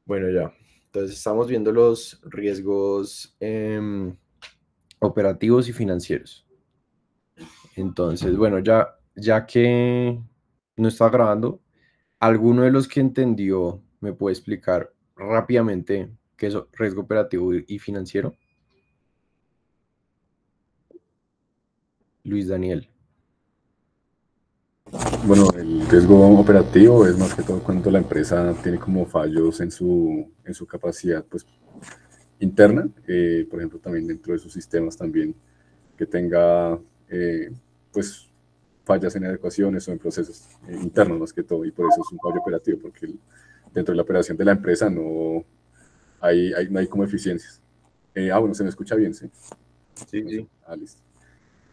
Bueno, ya. Entonces estamos viendo los riesgos operativos y financieros. Entonces, bueno, ya que no está grabando, ¿alguno de los que entendió me puede explicar rápidamente qué es riesgo operativo y financiero? Luis Daniel. Bueno, el riesgo operativo es más que todo cuando la empresa tiene como fallos en su capacidad pues, interna, por ejemplo, también dentro de sus sistemas también, que tenga pues fallas en adecuaciones o en procesos internos más que todo, y por eso es un fallo operativo, porque dentro de la operación de la empresa no hay como eficiencias. Bueno, se me escucha bien, ¿sí? Sí, sí. Listo.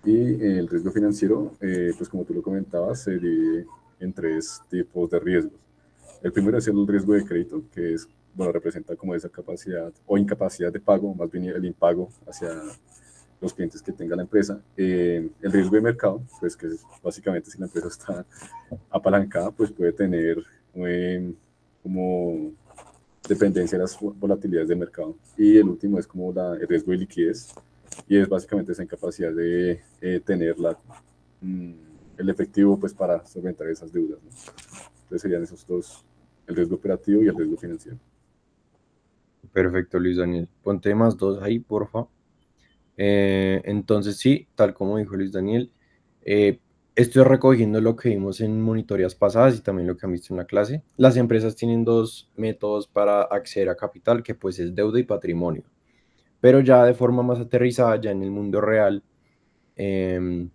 Y el riesgo financiero, pues como tú lo comentabas, se divide en tres tipos de riesgos. El primero es el riesgo de crédito, que es, bueno, representa como esa capacidad o incapacidad de pago, más bien el impago hacia los clientes que tenga la empresa. El riesgo de mercado, pues que es básicamente si la empresa está apalancada, pues puede tener como dependencia de las volatilidades de mercado. Y el último es como el riesgo de liquidez, y es básicamente esa incapacidad de tener mm, el efectivo pues para solventar esas deudas, ¿no? Entonces serían esos dos, el riesgo operativo y el riesgo financiero. Perfecto, Luis Daniel. Ponte más dos ahí, porfa. Entonces, sí, tal como dijo Luis Daniel, eh, estoy recogiendo lo que vimos en monitorías pasadas y también lo que han visto en la clase. Las empresas tienen dos métodos para acceder a capital, que pues es deuda y patrimonio. Pero ya de forma más aterrizada, ya en el mundo real, em,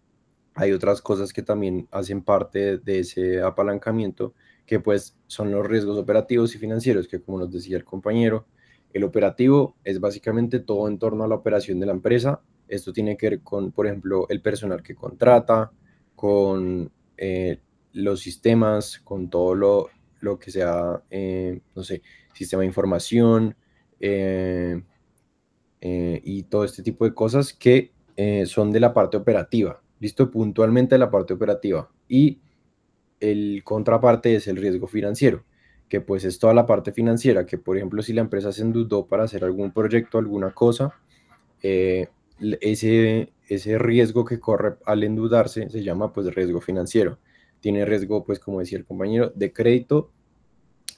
hay otras cosas que también hacen parte de ese apalancamiento, que pues son los riesgos operativos y financieros, que como nos decía el compañero, el operativo es básicamente todo en torno a la operación de la empresa. Esto tiene que ver con, por ejemplo, el personal que contrata, con los sistemas, con todo lo que sea, no sé, sistema de información, eh, y todo este tipo de cosas que son de la parte operativa, listo, puntualmente de la parte operativa. Y el contraparte es el riesgo financiero, que pues es toda la parte financiera, que por ejemplo si la empresa se endeudó para hacer algún proyecto, alguna cosa, eh, ese riesgo que corre al endeudarse se llama pues riesgo financiero. Tiene riesgo, pues como decía el compañero, de crédito,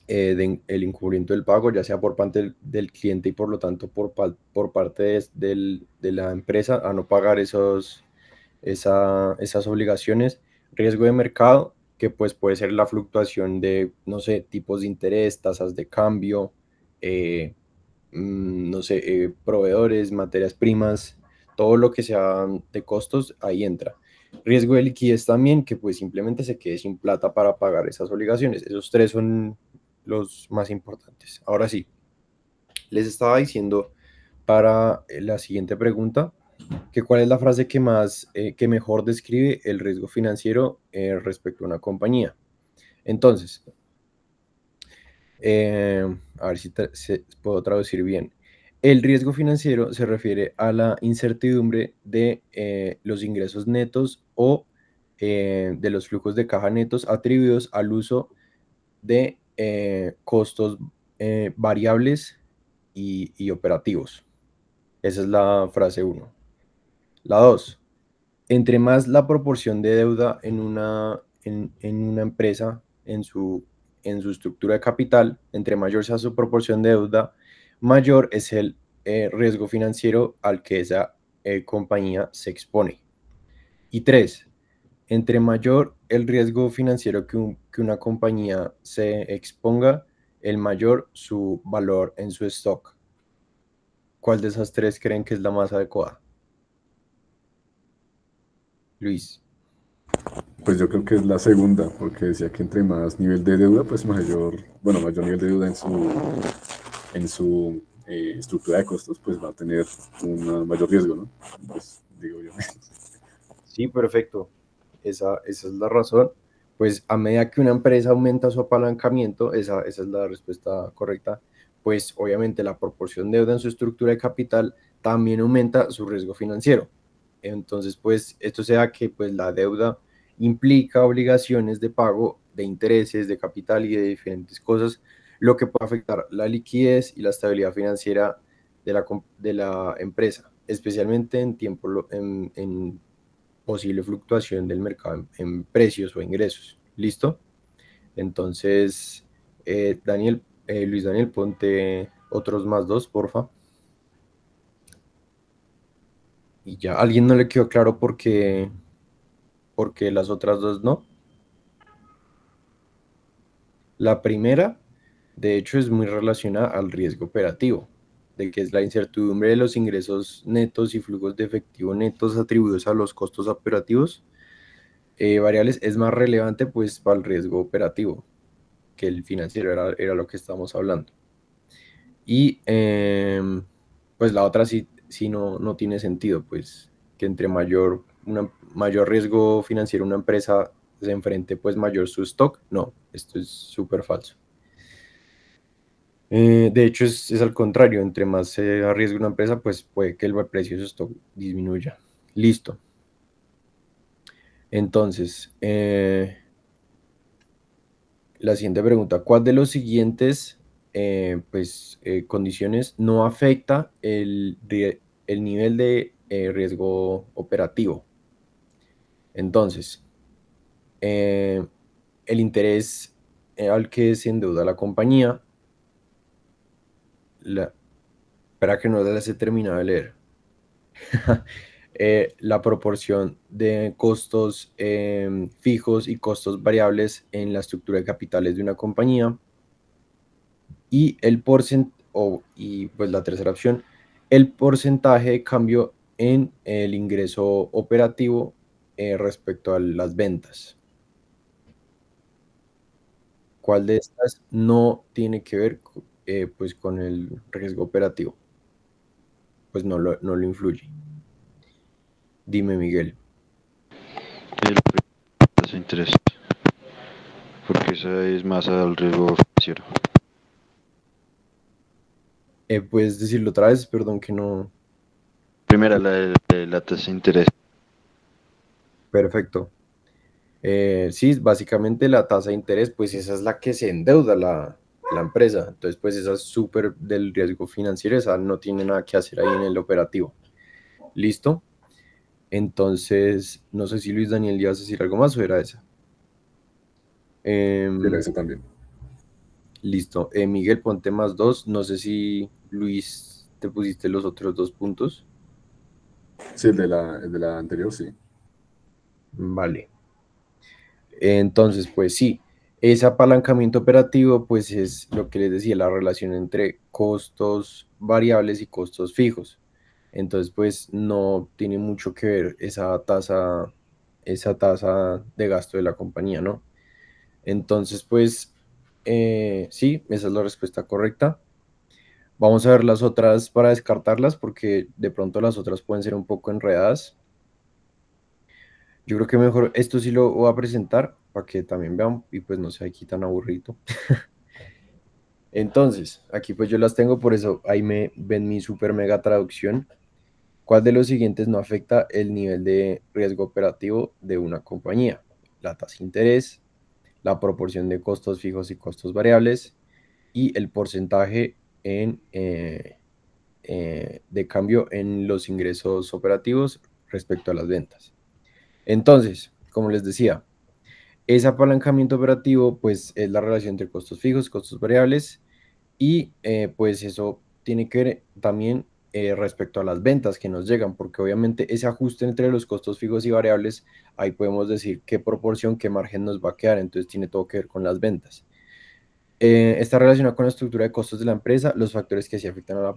el incumplimiento del pago, ya sea por parte del cliente y por lo tanto por parte de la empresa a no pagar esas obligaciones. Riesgo de mercado, que pues puede ser la fluctuación de, no sé, tipos de interés, tasas de cambio, eh, no sé, proveedores, materias primas, todo lo que sea de costos, ahí entra. Riesgo de liquidez también, que pues simplemente se quede sin plata para pagar esas obligaciones. Esos tres son los más importantes. Ahora sí, les estaba diciendo para la siguiente pregunta, que cuál es la frase que mejor describe el riesgo financiero respecto a una compañía. Entonces, a ver si puedo traducir bien. El riesgo financiero se refiere a la incertidumbre de los ingresos netos o de los flujos de caja netos atribuidos al uso de costos variables y operativos. Esa es la frase uno. La 2: entre más la proporción de deuda en una empresa, en su estructura de capital, entre mayor sea su proporción de deuda, mayor es el riesgo financiero al que esa compañía se expone. Y 3: entre mayor el riesgo financiero que una compañía se exponga, el mayor su valor en su stock. ¿Cuál de esas tres creen que es la más adecuada? Luis. Pues yo creo que es la segunda, porque decía que entre más nivel de deuda, pues mayor nivel de deuda en su estructura de costos, pues va a tener un mayor riesgo, ¿no? Pues digo yo. Sí, perfecto. Esa es la razón. Pues a medida que una empresa aumenta su apalancamiento, esa es la respuesta correcta, pues obviamente la proporción de deuda en su estructura de capital también aumenta su riesgo financiero. Entonces, pues esto sea que pues la deuda implica obligaciones de pago de intereses, de capital y de diferentes cosas, lo que puede afectar la liquidez y la estabilidad financiera de la empresa, especialmente en en posible fluctuación del mercado en precios o ingresos. ¿Listo? Entonces, Luis Daniel, ponte otros más dos, porfa. Y ya, ¿a alguien no le quedó claro porque las otras dos no? La primera, de hecho, es muy relacionada al riesgo operativo, de que es la incertidumbre de los ingresos netos y flujos de efectivo netos atribuidos a los costos operativos variables es más relevante pues para el riesgo operativo que el financiero, era lo que estábamos hablando. Y pues la otra sí no tiene sentido, pues que entre mayor riesgo financiero una empresa se enfrente, pues mayor su stock. No, esto es súper falso. De hecho, es al contrario, entre más se arriesga una empresa, pues puede que el precio de su stock disminuya. Listo. Entonces, la siguiente pregunta, ¿cuál de los siguientes condiciones no afecta el nivel de riesgo operativo? Entonces, eh, el interés al que se endeuda la compañía, espera que no las he terminado de leer. La proporción de costos fijos y costos variables en la estructura de capitales de una compañía, y y pues la tercera opción, el porcentaje de cambio en el ingreso operativo respecto a las ventas. ¿Cuál de estas no tiene que ver pues con el riesgo operativo? Pues no lo influye. Dime, Miguel. El tasa de interés, porque esa es más al riesgo financiero. ¿Puedes decirlo otra vez? Perdón que no. Primera, la tasa de interés. Perfecto. Sí, básicamente la tasa de interés, pues esa es la que se endeuda la empresa. Entonces, pues esa es súper del riesgo financiero, esa no tiene nada que hacer ahí en el operativo. ¿Listo? Entonces, no sé si Luis Daniel ibas a decir algo más o era esa. Era Em, eso también. listo. Miguel, ponte más dos. No sé si Luis te pusiste los otros dos puntos. Sí, el de la anterior, sí. Vale. Entonces, pues sí, ese apalancamiento operativo, pues es lo que les decía, la relación entre costos variables y costos fijos. Entonces, pues no tiene mucho que ver esa tasa de gasto de la compañía, ¿no? Entonces, pues sí, esa es la respuesta correcta. Vamos a ver las otras para descartarlas porque de pronto las otras pueden ser un poco enredadas. Yo creo que mejor esto sí lo voy a presentar para que también vean y pues no sea aquí tan aburrido. Entonces, aquí pues yo las tengo, por eso ahí me ven mi super mega traducción. ¿Cuál de los siguientes no afecta el nivel de riesgo operativo de una compañía? La tasa de interés, la proporción de costos fijos y costos variables y el porcentaje de cambio en los ingresos operativos respecto a las ventas. Entonces, como les decía, ese apalancamiento operativo, pues es la relación entre costos fijos, costos variables, y pues eso tiene que ver también respecto a las ventas que nos llegan, porque obviamente ese ajuste entre los costos fijos y variables, ahí podemos decir qué proporción, qué margen nos va a quedar, entonces tiene todo que ver con las ventas. Está relacionado con la estructura de costos de la empresa. Los factores que sí afectan al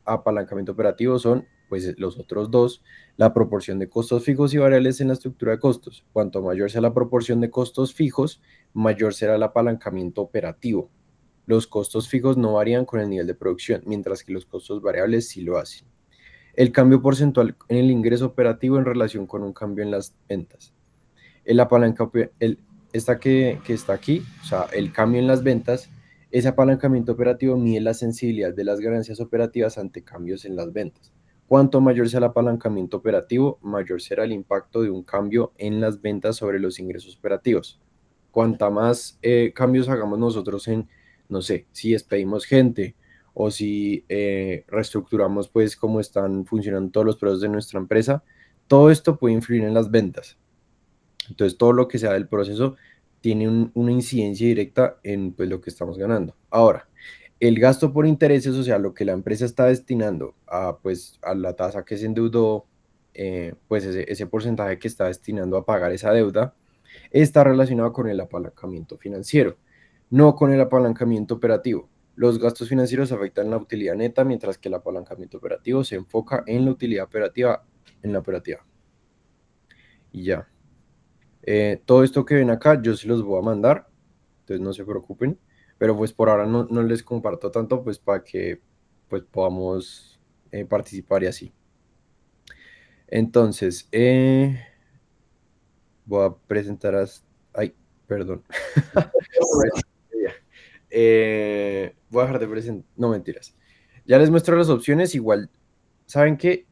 apalancamiento operativo son, pues, los otros dos, la proporción de costos fijos y variables en la estructura de costos. Cuanto mayor sea la proporción de costos fijos, mayor será el apalancamiento operativo. Los costos fijos no varían con el nivel de producción, mientras que los costos variables sí lo hacen. El cambio porcentual en el ingreso operativo en relación con un cambio en las ventas. El apalanca, esta que está aquí, o sea, el cambio en las ventas, ese apalancamiento operativo mide la sensibilidad de las ganancias operativas ante cambios en las ventas. Cuanto mayor sea el apalancamiento operativo, mayor será el impacto de un cambio en las ventas sobre los ingresos operativos. Cuanta más cambios hagamos nosotros en no sé, si despedimos gente o si reestructuramos pues cómo están funcionando todos los procesos de nuestra empresa, todo esto puede influir en las ventas. Entonces, todo lo que sea del proceso tiene una incidencia directa en pues, lo que estamos ganando. Ahora, el gasto por intereses, o sea, lo que la empresa está destinando a, pues, a la tasa que se endeudó, pues ese porcentaje que está destinando a pagar esa deuda, está relacionado con el apalancamiento financiero, no con el apalancamiento operativo. Los gastos financieros afectan la utilidad neta, mientras que el apalancamiento operativo se enfoca en la utilidad operativa, en la operativa. Y ya. Todo esto que ven acá yo se los voy a mandar, entonces no se preocupen, pero pues por ahora no les comparto tanto pues para que pues podamos participar y así. Entonces, voy a presentar ay, perdón. Voy a dejar de presentar, no mentiras. Ya les muestro las opciones, igual, ¿saben qué?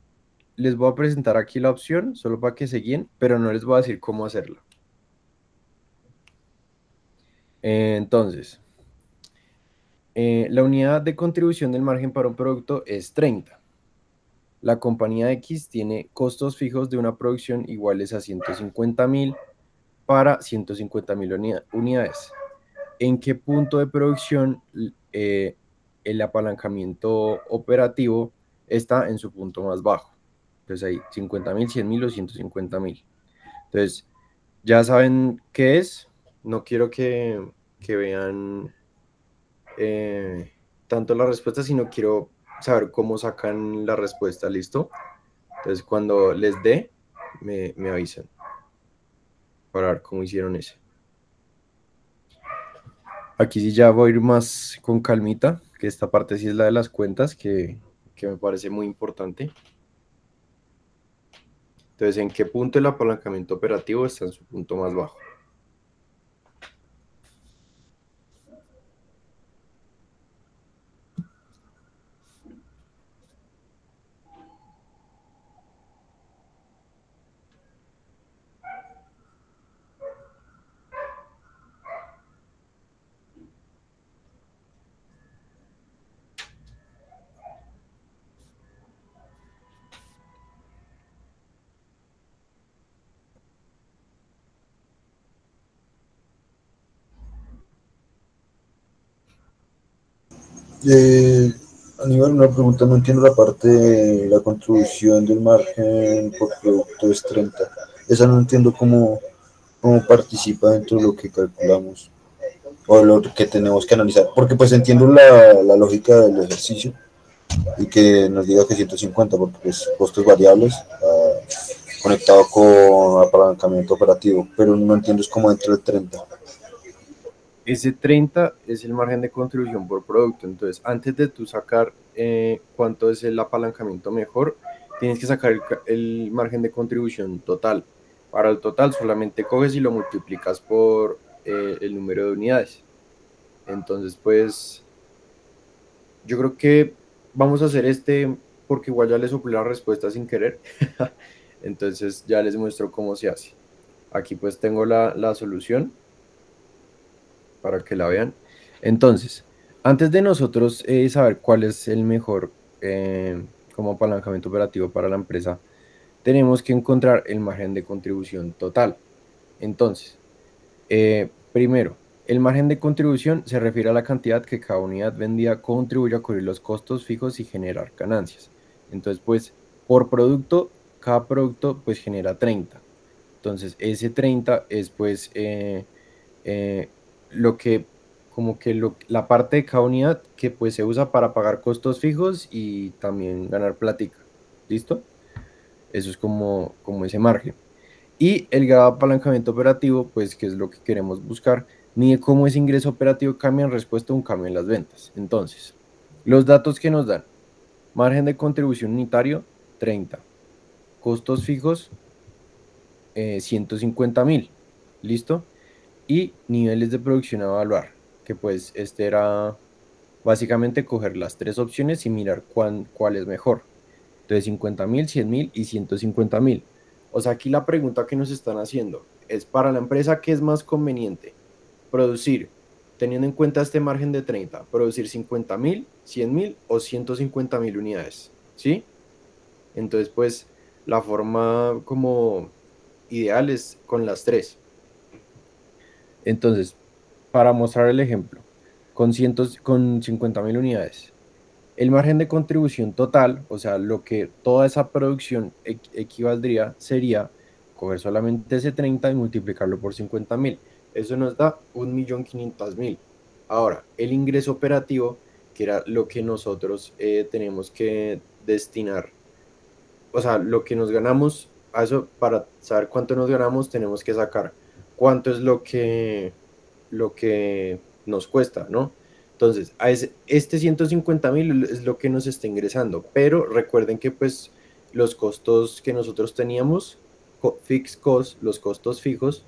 Les voy a presentar aquí la opción, solo para que se guíen, pero no les voy a decir cómo hacerlo. Entonces, la unidad de contribución del margen para un producto es 30. La compañía X tiene costos fijos de una producción iguales a 150.000 para 150.000 unidades. ¿En qué punto de producción el apalancamiento operativo está en su punto más bajo? Entonces ahí 50.000, 100.000 o 150.000. Entonces, ya saben qué es. No quiero que vean tanto la respuesta, sino quiero saber cómo sacan la respuesta, ¿listo? Entonces, cuando les dé, me avisan para ver cómo hicieron eso. Aquí sí ya voy a ir más con calmita, que esta parte sí es la de las cuentas, que me parece muy importante. Entonces, ¿en qué punto el apalancamiento operativo está en su punto más bajo? Aníbal, una pregunta, no entiendo la parte de la contribución del margen por producto es 30. Esa no entiendo cómo participa dentro de lo que calculamos o lo que tenemos que analizar, porque pues entiendo la lógica del ejercicio y que nos diga que 150, porque pues costos variables conectado con apalancamiento operativo, pero no entiendo es cómo entra el 30. Ese 30 es el margen de contribución por producto. Entonces, antes de tú sacar cuánto es el apalancamiento mejor, tienes que sacar el margen de contribución total. Para el total solamente coges y lo multiplicas por el número de unidades. Entonces, pues, yo creo que vamos a hacer porque igual ya les soplé la respuesta sin querer. Entonces, ya les muestro cómo se hace. Aquí pues tengo la solución para que la vean. Entonces, antes de nosotros saber cuál es el mejor como apalancamiento operativo para la empresa, tenemos que encontrar el margen de contribución total. Entonces, primero, el margen de contribución se refiere a la cantidad que cada unidad vendida contribuye a cubrir los costos fijos y generar ganancias. Entonces, pues, por producto, cada producto pues genera 30. Entonces, ese 30 es pues lo que, como que la parte de cada unidad que pues se usa para pagar costos fijos y también ganar plática. ¿Listo? Eso es como ese margen. Y el grado de apalancamiento operativo, pues que es lo que queremos buscar, mide cómo ese ingreso operativo cambia en respuesta a un cambio en las ventas. Entonces, los datos que nos dan: margen de contribución unitario, 30. Costos fijos, 150.000. ¿Listo? Y niveles de producción a evaluar, que pues era básicamente coger las tres opciones y mirar cuál es mejor. Entonces 50.000, 100.000 y 150.000. O sea, aquí la pregunta que nos están haciendo es: para la empresa, ¿qué es más conveniente? Producir teniendo en cuenta este margen de 30, producir 50.000, 100.000 o 150.000 unidades, ¿sí? Entonces, pues, la forma como ideal es con las tres. Entonces, para mostrar el ejemplo, con 50.000 unidades, el margen de contribución total, o sea, lo que toda esa producción equivaldría, sería coger solamente ese 30 y multiplicarlo por 50.000. Eso nos da 1.500.000. Ahora, el ingreso operativo, que era lo que nosotros tenemos que destinar, o sea, lo que nos ganamos, a eso, para saber cuánto nos ganamos, tenemos que sacar cuánto es lo que nos cuesta, ¿no? Entonces, este 150.000 es lo que nos está ingresando, pero recuerden que pues los costos que nosotros teníamos, fixed cost, los costos fijos,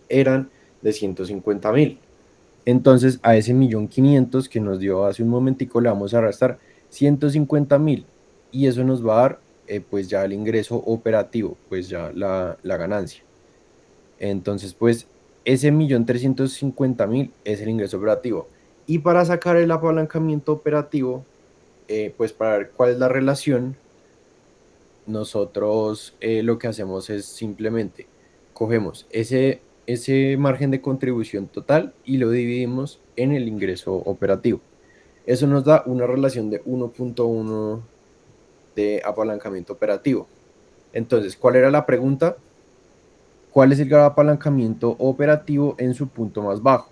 eran de 150.000. Entonces, a ese 1.500.000 que nos dio hace un momentico, le vamos a restar 150.000 y eso nos va a dar pues ya el ingreso operativo, pues ya la ganancia. Entonces, pues ese 1.350.000 es el ingreso operativo. Y para sacar el apalancamiento operativo, pues para ver cuál es la relación, nosotros lo que hacemos es simplemente cogemos ese margen de contribución total y lo dividimos en el ingreso operativo. Eso nos da una relación de 1.1 de apalancamiento operativo. Entonces, ¿cuál era la pregunta? ¿Cuál es el apalancamiento operativo en su punto más bajo?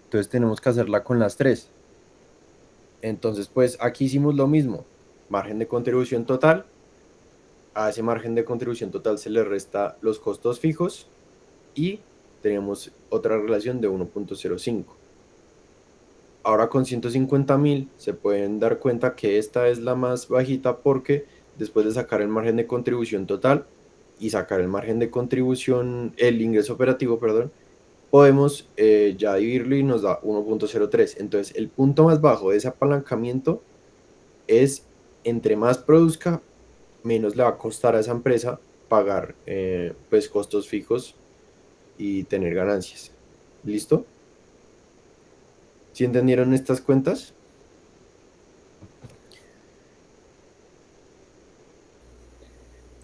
Entonces tenemos que hacerla con las tres. Entonces, pues aquí hicimos lo mismo. Margen de contribución total. A ese margen de contribución total se le resta los costos fijos y tenemos otra relación de 1.05. Ahora con 150.000 se pueden dar cuenta que esta es la más bajita porque después de sacar el margen de contribución total y sacar el margen de contribución, el ingreso operativo, perdón, podemos ya dividirlo y nos da 1.03. Entonces el punto más bajo de ese apalancamiento es entre más produzca, menos le va a costar a esa empresa pagar pues costos fijos y tener ganancias. ¿Listo? ¿Sí entendieron estas cuentas?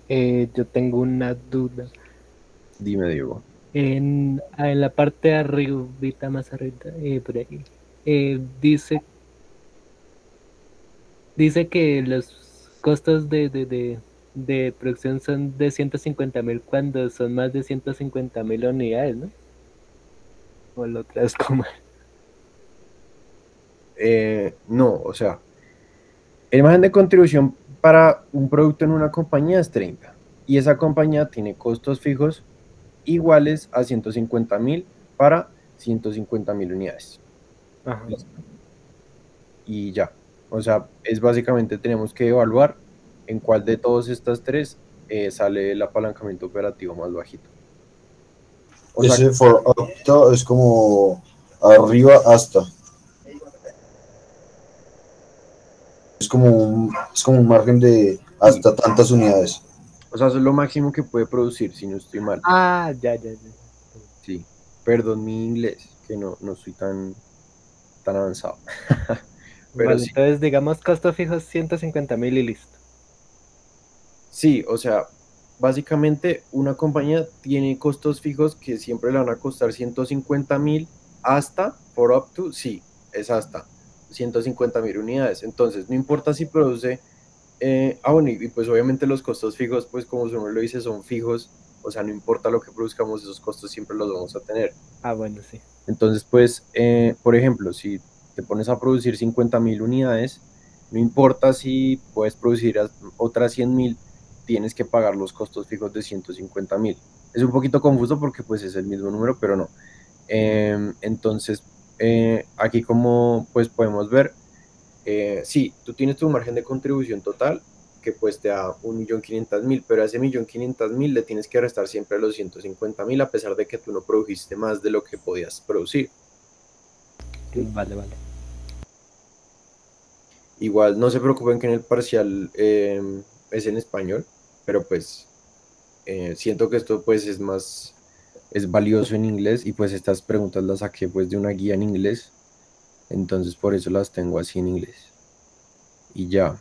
Yo tengo una duda. Dime, Diego. En la parte de arribita, más arriba, por ahí, dice que los costos de producción son de 150.000 cuando son más de 150.000 unidades, ¿no? O lo traduzco mal. No, o sea, el margen de contribución para un producto en una compañía es 30 y esa compañía tiene costos fijos iguales a 150.000 para 150.000 unidades. Ajá. Y ya, o sea, es básicamente tenemos que evaluar en cuál de todas estas tres sale el apalancamiento operativo más bajito. O sea, Ese for up to es como arriba hasta. Es como un margen de hasta tantas unidades. o sea, eso es lo máximo que puede producir, si no estoy mal. Ah, ya. Sí, perdón mi inglés, que no soy tan avanzado. Pero Vale, sí, entonces digamos costos fijos 150.000 y listo. sí, o sea, básicamente una compañía tiene costos fijos que siempre le van a costar 150.000 hasta, for up to, sí, es hasta 150.000 unidades. Entonces, no importa si produce, bueno, y pues obviamente los costos fijos, pues como su nombre lo dice, son fijos, o sea, no importa lo que produzcamos, esos costos siempre los vamos a tener. Ah, bueno, sí. Entonces, pues, por ejemplo, si te pones a producir 50.000 unidades, no importa si puedes producir otras 100.000, tienes que pagar los costos fijos de 150.000. Es un poquito confuso porque pues es el mismo número, pero no. Entonces, aquí como pues podemos ver, sí, tú tienes tu margen de contribución total que pues te da 1.500.000, pero a ese 1.500.000 le tienes que restar siempre los 150.000 a pesar de que tú no produjiste más de lo que podías producir. Vale. Igual no se preocupen que en el parcial es en español, pero pues siento que esto pues es más es valioso en inglés y pues estas preguntas las saqué pues de una guía en inglés, entonces por eso las tengo así en inglés. Y ya,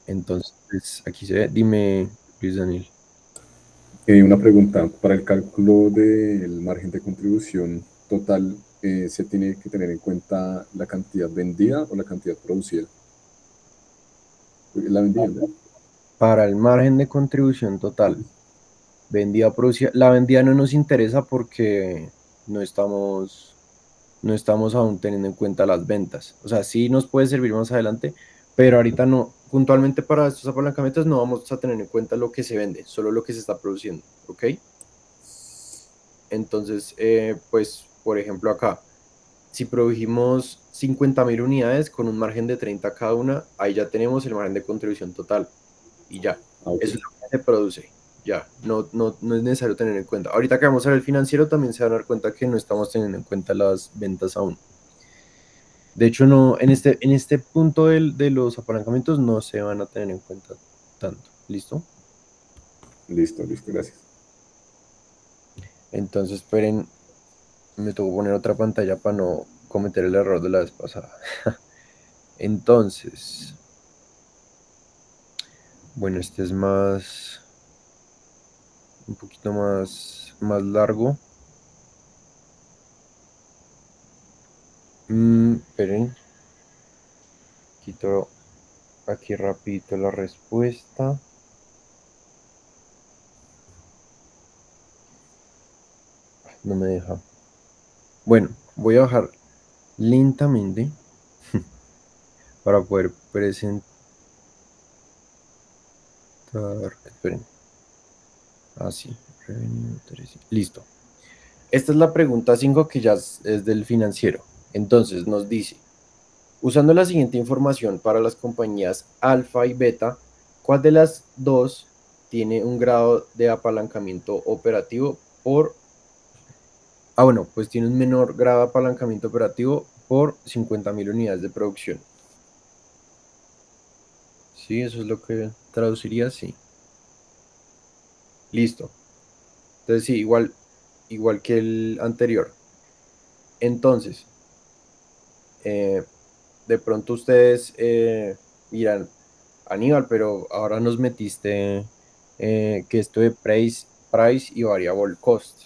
entonces pues, aquí se ve, dime Luis Daniel. Una pregunta, para el cálculo del margen de contribución total, ¿se tiene que tener en cuenta la cantidad vendida o la cantidad producida? La vendida, ¿no? Para el margen de contribución total, vendida producida, la vendida no nos interesa porque no estamos aún teniendo en cuenta las ventas. O sea, sí nos puede servir más adelante, pero ahorita no. Puntualmente para estos apalancamientos no vamos a tener en cuenta lo que se vende, solo lo que se está produciendo, ¿ok? Entonces, pues, por ejemplo, acá, si produjimos 50.000 unidades con un margen de 30 cada una, ahí ya tenemos el margen de contribución total y ya. Ok. Eso es lo que se produce. Ya, no es necesario tener en cuenta. Ahorita que vamos a ver el financiero, también se van a dar cuenta que no estamos teniendo en cuenta las ventas aún. De hecho, no, en este punto de los apalancamientos no se van a tener en cuenta tanto. ¿Listo? Listo, listo, gracias. Entonces, esperen, me tocó poner otra pantalla para no cometer el error de la vez pasada. Entonces, bueno, este es un poquito más largo. Esperen, quito aquí rapidito la respuesta. No me deja. Bueno, voy a bajar lentamente para poder presentar. Esperen. Así. Listo. Esta es la pregunta 5 que ya es del financiero. Entonces nos dice, usando la siguiente información para las compañías alfa y beta, ¿cuál de las dos tiene un grado de apalancamiento operativo por... bueno, pues tiene un menor grado de apalancamiento operativo por 50.000 unidades de producción? Sí, eso es lo que traduciría, sí. Listo. Entonces sí, igual que el anterior. Entonces, de pronto ustedes dirán, Aníbal, pero ahora nos metiste que esto de price y variable cost.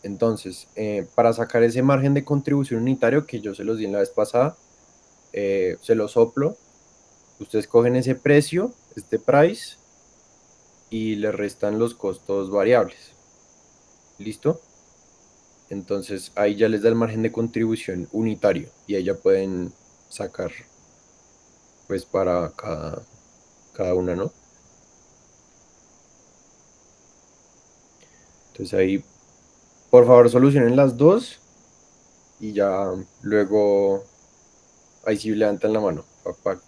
Entonces, para sacar ese margen de contribución unitario que yo se los di en la vez pasada, se lo soplo. Ustedes cogen ese precio, este price, y le restan los costos variables. ¿Listo? Entonces ahí ya les da el margen de contribución unitario y ahí ya pueden sacar pues para cada una, ¿no? Entonces ahí, por favor, solucionen las dos y ya luego ahí sí levantan la mano para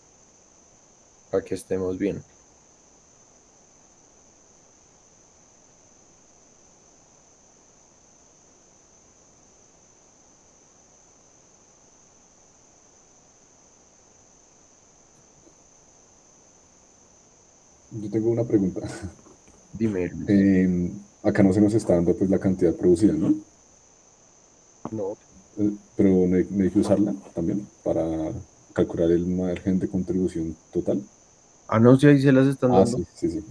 que estemos bien. Yo tengo una pregunta. Dime, Luis. Acá no se nos está dando pues la cantidad producida, ¿no? No. Pero no hay que usarla también para calcular el margen de contribución total. No, sí, ahí se las están dando. Sí, sí, sí.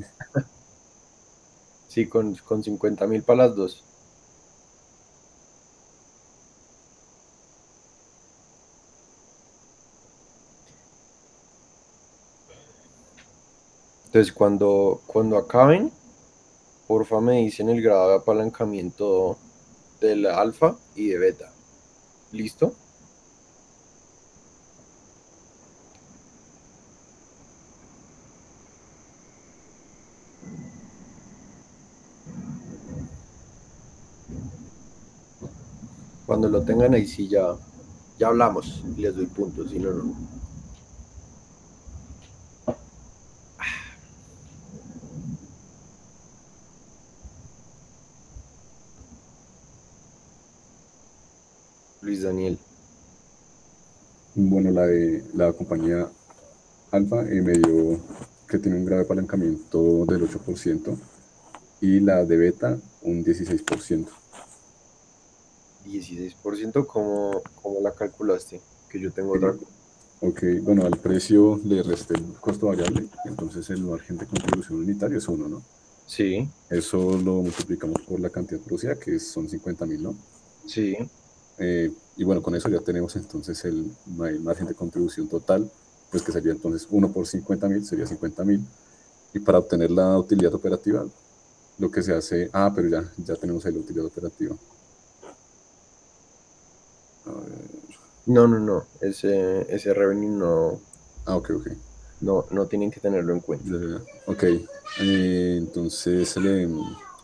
Sí, con 50.000 para las dos. Entonces, cuando acaben, porfa me dicen el grado de apalancamiento del alfa y de beta. ¿Listo? Cuando lo tengan ahí sí ya hablamos y les doy puntos, si no, no. Luis Daniel. Bueno, la de la compañía Alfa me dio que tiene un grado de apalancamiento del 8% y la de Beta un 16%. 16%, ¿cómo la calculaste? Que yo tengo otra cosa. Ok, bueno, al precio le resté el costo variable, entonces el margen de contribución unitario es 1, ¿no? Sí, Eso lo multiplicamos por la cantidad producida, que son 50.000, ¿no? sí, Y bueno, con eso ya tenemos entonces el margen de contribución total, pues que sería entonces 1 por 50.000, sería 50.000. Y para obtener la utilidad operativa, lo que se hace, pero ya tenemos ahí la utilidad operativa. A ver, no, ese revenue ok. no tienen que tenerlo en cuenta. Ok, entonces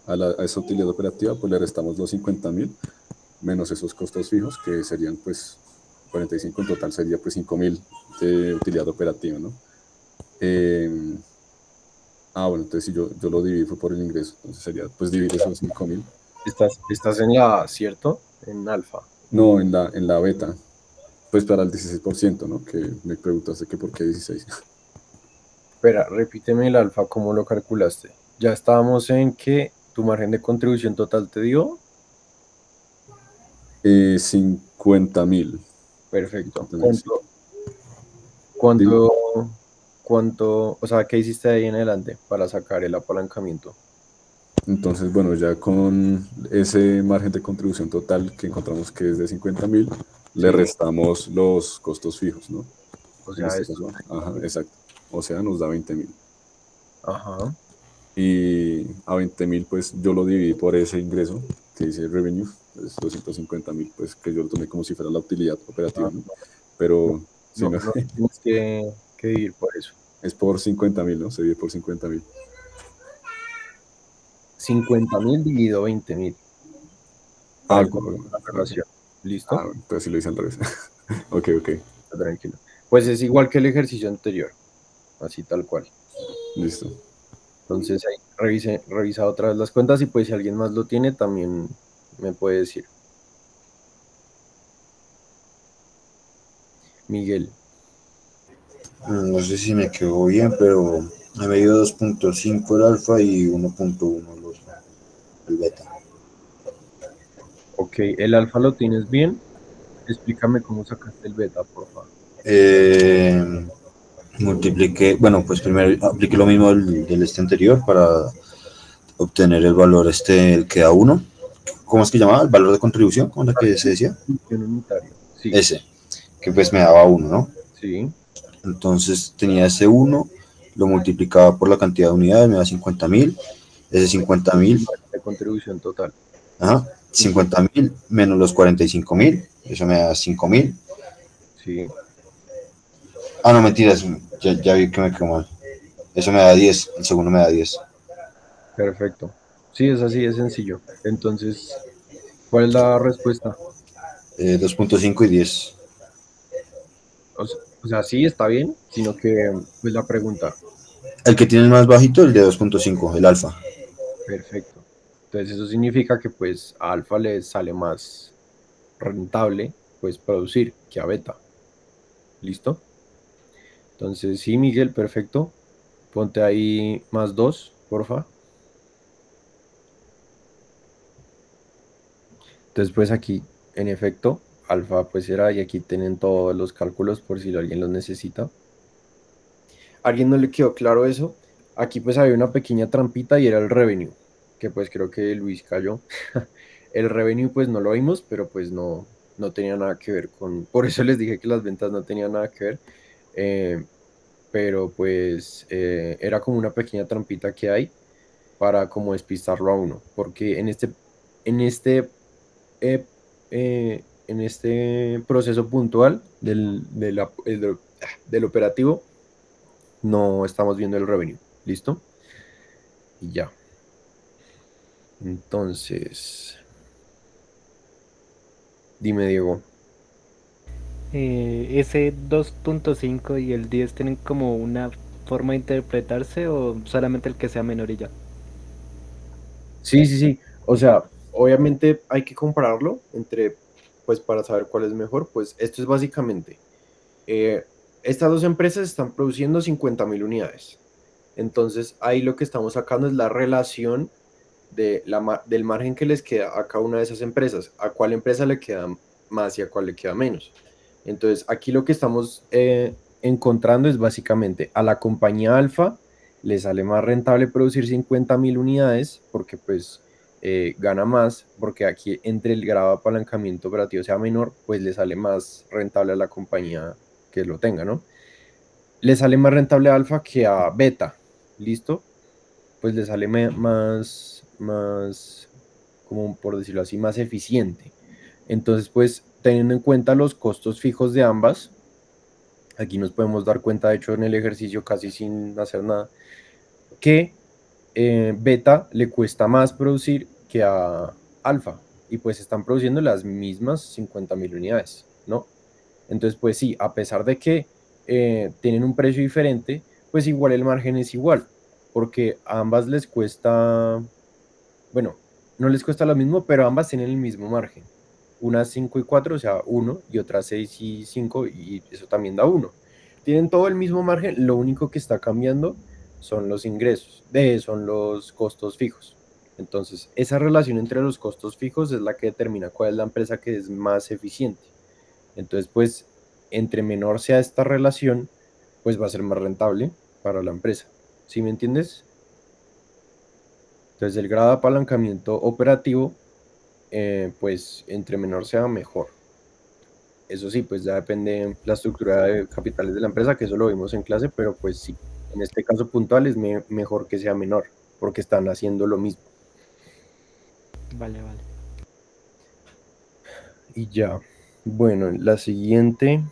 a esa utilidad operativa pues le restamos los 50.000 menos esos costos fijos que serían pues 45, en total sería pues 5.000 de utilidad operativa, ¿no? Bueno, entonces si yo lo divido por el ingreso, entonces sería pues dividir esos 5.000. Estás en la A, ¿cierto? En alfa. No, en la beta, pues para el 16%, ¿no? Que me preguntaste que por qué 16. Espera, repíteme el alfa, ¿cómo lo calculaste? Ya estábamos en que tu margen de contribución total te dio. 50.000. Perfecto. 50.000, sí. ¿Cuánto, o sea, qué hiciste ahí en adelante para sacar el apalancamiento? Entonces, bueno, ya con ese margen de contribución total que encontramos que es de 50.000, le Sí, restamos los costos fijos, ¿no? o En sea, este esto. caso, exacto. O sea, nos da 20.000. Ajá, Y a 20.000, pues yo lo dividí por ese ingreso que dice revenue, pues 250.000, pues que yo lo tomé como si fuera la utilidad operativa, ah, ¿no? no, Pero si no, no tienes que ir por eso. es por 50.000, ¿no? Se divide por 50.000. 50.000 dividido 20.000 para Ok. encontrar la relación. ¿Listo? Entonces sí lo hice al revés. Ok. Tranquilo. Pues es igual que el ejercicio anterior, así tal cual. Listo. Entonces ahí revisa otra vez las cuentas y pues si alguien más lo tiene también me puede decir. Miguel, No sé si me quedó bien, pero me dio 2.5 el alfa y 1.1 el beta. ok, el alfa lo tienes bien. Explícame cómo sacaste el beta, por favor. Multipliqué, bueno, pues primero apliqué lo mismo del este anterior para obtener el valor el que da 1. ¿Cómo es que llamaba? El valor de contribución, ¿cómo es que se decía? Función unitaria. Sí, Ese, que pues me daba 1, ¿no? sí. Entonces tenía ese 1, lo multiplicaba por la cantidad de unidades, me da 50.000. Ese 50.000, De contribución total. 50.000 menos los 45.000, eso me da 5.000. Sí, No, mentiras, ya vi que me quedó mal. Eso me da 10, el segundo me da 10. perfecto. Sí, es así, es sencillo. Entonces, ¿cuál es la respuesta? 2.5 y 10. O sea, sí, está bien, sino que, pues la pregunta, El que tiene el más bajito, el de 2.5, el alfa. perfecto. Entonces, eso significa que pues a alfa le sale más rentable, pues producir que a beta. ¿Listo? Entonces, sí, Miguel, perfecto. Ponte ahí más 2, porfa. Entonces, pues aquí, en efecto, alfa pues era, y aquí tienen todos los cálculos por si alguien los necesita. ¿A alguien no le quedó claro eso? Aquí pues había una pequeña trampita y era el revenue, que pues creo que Luis cayó. El revenue pues no lo vimos, pero pues no tenía nada que ver con, por eso les dije que las ventas no tenían nada que ver, eh, pero pues era como una pequeña trampita que hay para como despistarlo a uno, porque en este proceso puntual del operativo no estamos viendo el revenue. ¿Listo? Y ya. Entonces, dime, Diego. ¿Ese 2.5 y el 10 tienen como una forma de interpretarse o solamente el que sea menor y ya? Sí, sí, sí. O sea, obviamente hay que compararlo pues para saber cuál es mejor. Pues esto es básicamente, eh, estas dos empresas están produciendo 50.000 unidades. Entonces, ahí lo que estamos sacando es la relación del margen que les queda a cada una de esas empresas, a cuál empresa le queda más y a cuál le queda menos. Entonces, aquí lo que estamos encontrando es básicamente a la compañía Alfa le sale más rentable producir 50.000 unidades porque pues gana más, porque aquí entre el grado de apalancamiento operativo sea menor, pues le sale más rentable a la compañía que lo tenga, ¿no? Le sale más rentable a Alfa que a Beta, ¿listo? Pues le sale más, como por decirlo así, más eficiente. Entonces, pues teniendo en cuenta los costos fijos de ambas, aquí nos podemos dar cuenta, de hecho, en el ejercicio casi sin hacer nada, que Beta le cuesta más producir que a Alfa, y pues están produciendo las mismas 50.000 unidades, ¿no? Entonces, pues sí, a pesar de que tienen un precio diferente, pues igual el margen es igual, porque a ambas les cuesta, bueno, no les cuesta lo mismo, pero ambas tienen el mismo margen. Una 5 y 4, o sea, 1, y otra 6 y 5, y eso también da 1. Tienen todo el mismo margen, lo único que está cambiando son los ingresos, son los costos fijos. Entonces, esa relación entre los costos fijos es la que determina cuál es la empresa que es más eficiente. Entonces, pues, entre menor sea esta relación, pues va a ser más rentable para la empresa. ¿Sí me entiendes? Entonces, el grado de apalancamiento operativo, pues, entre menor sea mejor. Eso sí, pues ya depende de la estructura de capitales de la empresa, que eso lo vimos en clase, pero pues sí, en este caso puntual es mejor que sea menor, porque están haciendo lo mismo. Vale, vale. Y ya, bueno, la siguiente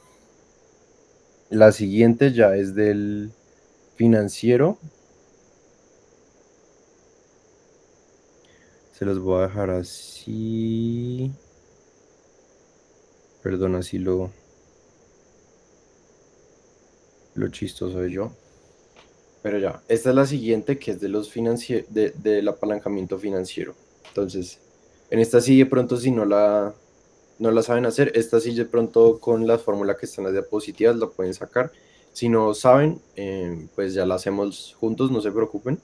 ya es del financiero. Se los voy a dejar así. Perdón, así lo chistoso soy yo. Pero ya, esta es la siguiente, que es de los del apalancamiento financiero. Entonces, en esta sí de pronto si no la saben hacer, esta sí de pronto con la fórmula que está en las diapositivas la pueden sacar. Si no saben, pues ya la hacemos juntos, no se preocupen.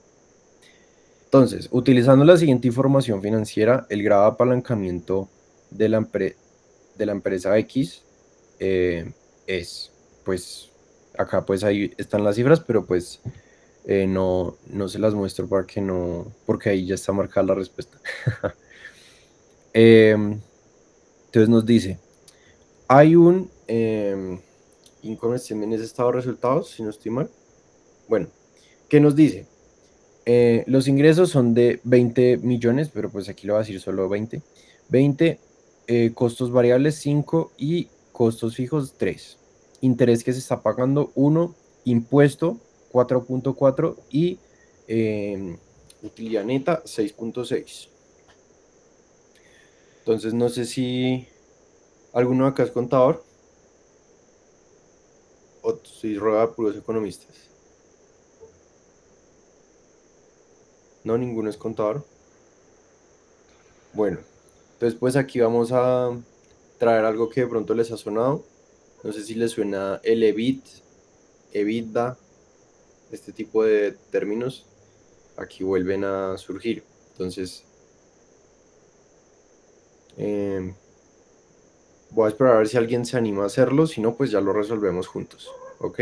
Entonces, utilizando la siguiente información financiera, el grado de apalancamiento de la empresa X es, pues, acá pues ahí están las cifras, pero pues no se las muestro porque ahí ya está marcada la respuesta. Entonces nos dice, hay un income statement, ese estado de resultados, si no estoy mal. Bueno, ¿qué nos dice? Los ingresos son de 20 millones, pero pues aquí lo voy a decir solo 20. 20, costos variables 5 y costos fijos 3. Interés que se está pagando 1, impuesto 4.4 y utilidad neta 6.6. Entonces no sé si alguno de acá es contador o soy rodeado de puros economistas. No, ninguno es contador. Bueno, entonces pues aquí vamos a traer algo que de pronto les ha sonado. No sé si les suena el EBIT, EBITDA, este tipo de términos. Aquí vuelven a surgir. Entonces, voy a esperar a ver si alguien se anima a hacerlo. Si no, pues ya lo resolvemos juntos. ¿Ok?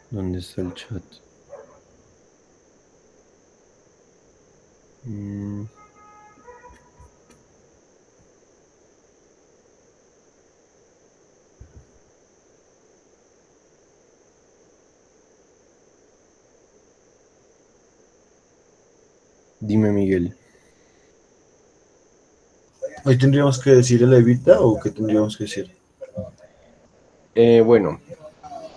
¿Dónde está el chat? Dime, Miguel. ¿Hoy tendríamos que decir el EBITDA o qué tendríamos que decir? Bueno,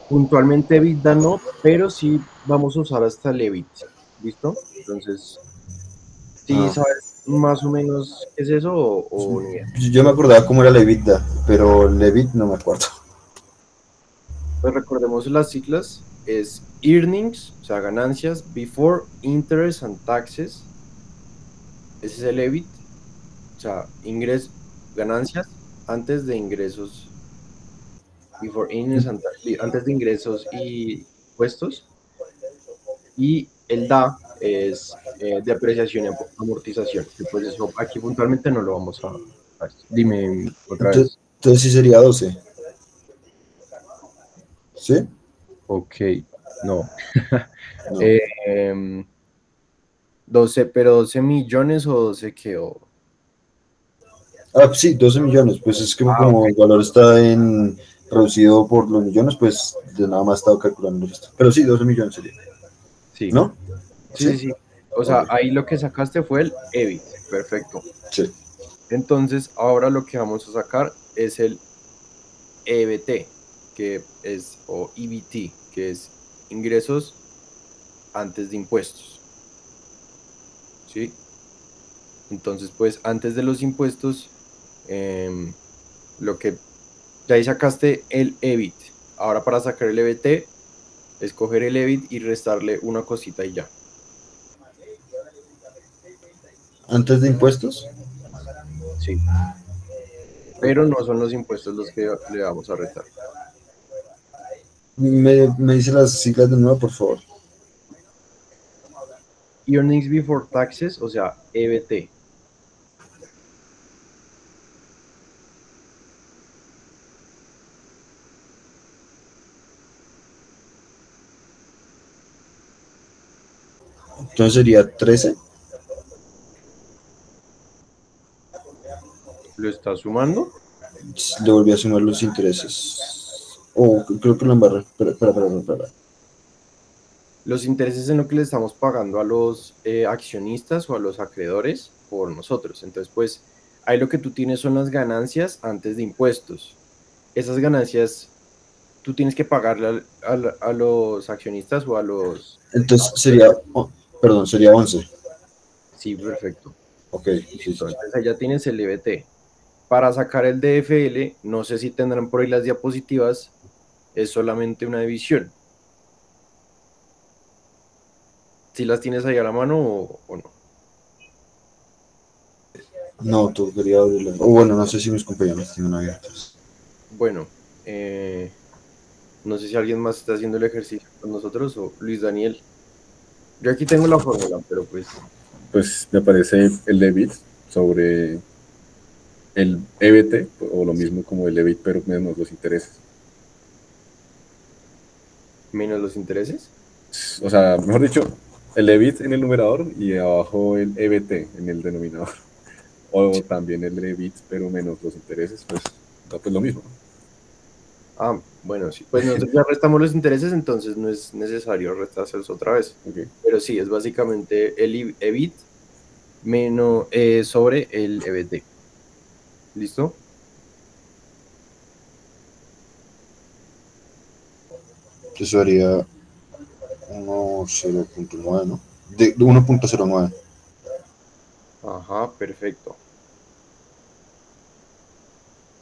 puntualmente EBITDA no, pero sí vamos a usar hasta el EBIT. ¿Listo? Entonces, ¿sí sabes más o menos qué es eso o ni idea? Yo me acordaba cómo era el EBITDA, pero el EBIT no me acuerdo. Pues recordemos las siglas, es earnings, o sea, ganancias, before interest and taxes, ese es el EBIT, O sea, ganancias antes de ingresos, before earnings, antes de ingresos y impuestos. Y el DA es depreciación y amortización. Y pues eso aquí puntualmente no lo vamos a dime otra vez. Entonces sí sería 12. ¿Sí? Ok, no. No. 12, pero 12 millones o 12 qué. Ah, sí, 12 millones. Pues es que como Ok. el valor está reducido por los millones, pues de nada más estaba calculando esto. Pero sí, 12 millones sería. Sí, ¿No? sí, ¿Sí? sí, sí. O sea, Ok, ahí lo que sacaste fue el EBIT. Perfecto. sí. Entonces, ahora lo que vamos a sacar es el EBT, que es, o EBT, que es ingresos antes de impuestos. ¿Sí? Entonces, pues antes de los impuestos, lo que de ahí sacaste el EBIT. Ahora para sacar el EBT, escoger el EBIT y restarle una cosita y ya. ¿Antes de impuestos? Sí. Pero no son los impuestos los que le vamos a restar. Me dice las siglas de nuevo, por favor. Earnings before taxes, o sea, EBT. Entonces sería 13. ¿Lo está sumando? Le volví a sumar los intereses. Oh, creo que lo embarré. Espera. Los intereses en lo que le estamos pagando a los accionistas o a los acreedores por nosotros. Entonces, pues, ahí lo que tú tienes son las ganancias antes de impuestos. Esas ganancias tú tienes que pagarle a los accionistas o a los... Entonces sería 11. Sí, perfecto. Ok, sí. Listo. Entonces, ahí ya tienes el EBT. Para sacar el DFL, no sé si tendrán por ahí las diapositivas, es solamente una división. Si las tienes ahí a la mano o no. No, tú quería abrirla. O bueno, no sé si mis compañeros tienen abiertas. Bueno, no sé si alguien más está haciendo el ejercicio con nosotros o Luis Daniel. Yo aquí tengo la fórmula, pero pues... Pues me parece el EBIT sobre el EBT, o lo mismo como el EBIT, pero menos los intereses. ¿Menos los intereses? O sea, mejor dicho, el EBIT en el numerador y abajo el EBT en el denominador. O también el EBIT, pero menos los intereses, pues, pues lo mismo. Ah, bueno, sí. Pues nosotros ya restamos los intereses, entonces no es necesario restárselos otra vez. Okay. Pero sí, es básicamente el EBIT menos sobre el EBT. ¿Listo? Eso sería 1.0.9, ¿no? De 1.09. Ajá, perfecto.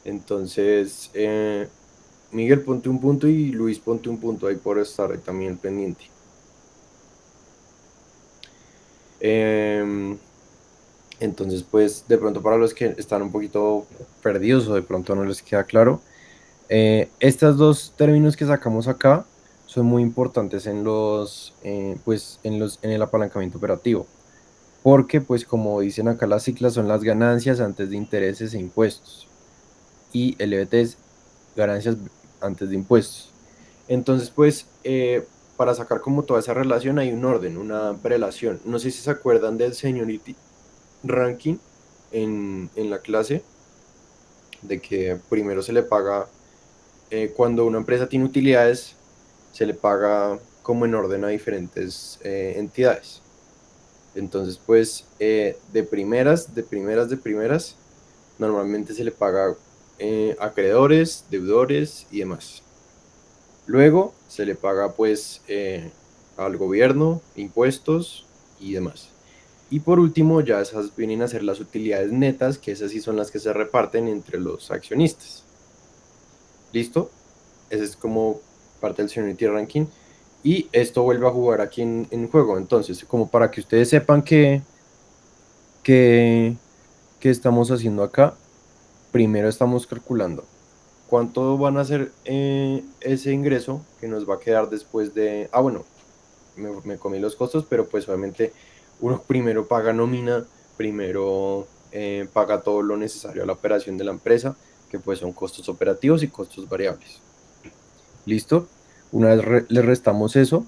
Entonces, Miguel, ponte un punto y Luis, ponte un punto ahí por estar ahí también pendiente. Entonces, pues, de pronto para los que están un poquito perdidos o de pronto no les queda claro, estos dos términos que sacamos acá son muy importantes en en el apalancamiento operativo, porque, pues, como dicen acá las siglas, son las ganancias antes de intereses e impuestos, y el EBT es ganancias antes de impuestos. Entonces, pues, para sacar como toda esa relación hay un orden, una prelación. No sé si se acuerdan del seniority ranking en la clase, de que primero se le paga, cuando una empresa tiene utilidades, se le paga como en orden a diferentes entidades. Entonces, pues, de primeras, normalmente se le paga acreedores, deudores y demás. Luego se le paga pues al gobierno, impuestos y demás. Y por último, ya esas vienen a ser las utilidades netas, que esas sí son las que se reparten entre los accionistas. ¿Listo? Ese es como parte del Seniority Ranking. Y esto vuelve a jugar aquí en juego. Entonces, como para que ustedes sepan que ¿qué estamos haciendo acá? Primero estamos calculando cuánto van a ser ese ingreso que nos va a quedar después de... Ah, bueno, me comí los costos, pero pues obviamente uno primero paga nómina, primero paga todo lo necesario a la operación de la empresa, que pues son costos operativos y costos variables. ¿Listo? Una vez le restamos eso,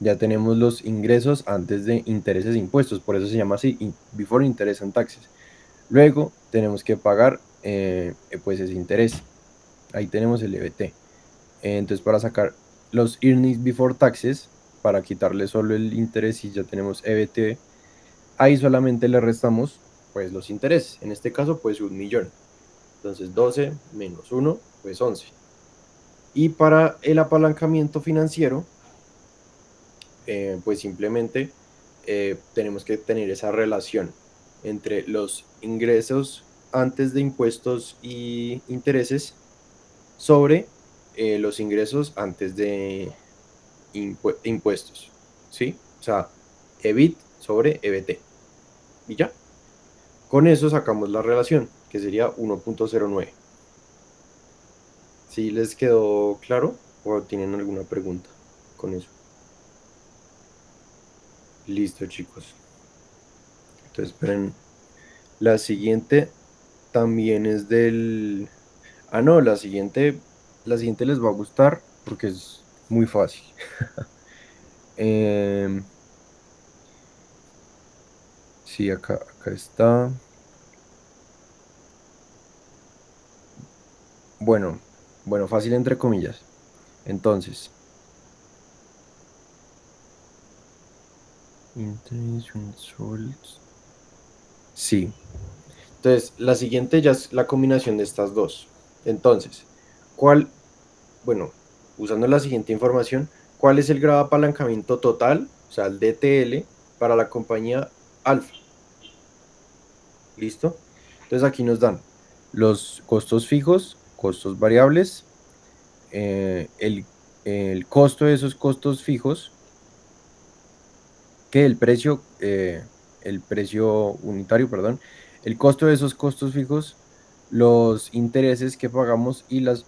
ya tenemos los ingresos antes de intereses e impuestos, por eso se llama así, before interest and taxes. Luego tenemos que pagar pues ese interés. Ahí tenemos el EBT. Entonces para sacar los earnings before taxes, para quitarle solo el interés y ya tenemos EBT, ahí solamente le restamos pues los intereses. En este caso pues 1 millón. Entonces 12 menos 1 pues 11. Y para el apalancamiento financiero, pues simplemente tenemos que tener esa relación entre los ingresos antes de impuestos y intereses sobre los ingresos antes de impuestos, ¿sí? O sea, EBIT sobre EBT. Y ya. Con eso sacamos la relación, que sería 1.09. ¿Sí les quedó claro? ¿O tienen alguna pregunta con eso? Listo, chicos. Entonces, esperen. La siguiente también es del... Ah, no, la siguiente les va a gustar porque es muy fácil. Sí, acá está. Bueno, fácil entre comillas. Entonces, sí. Entonces, la siguiente ya es la combinación de estas dos. Entonces, bueno, usando la siguiente información, ¿cuál es el grado de apalancamiento total, o sea, el DTL, para la compañía Alfa? ¿Listo? Entonces aquí nos dan los costos fijos, costos variables, el costo de esos costos fijos, que el precio unitario, perdón, el costo de esos costos fijos, los intereses que pagamos y las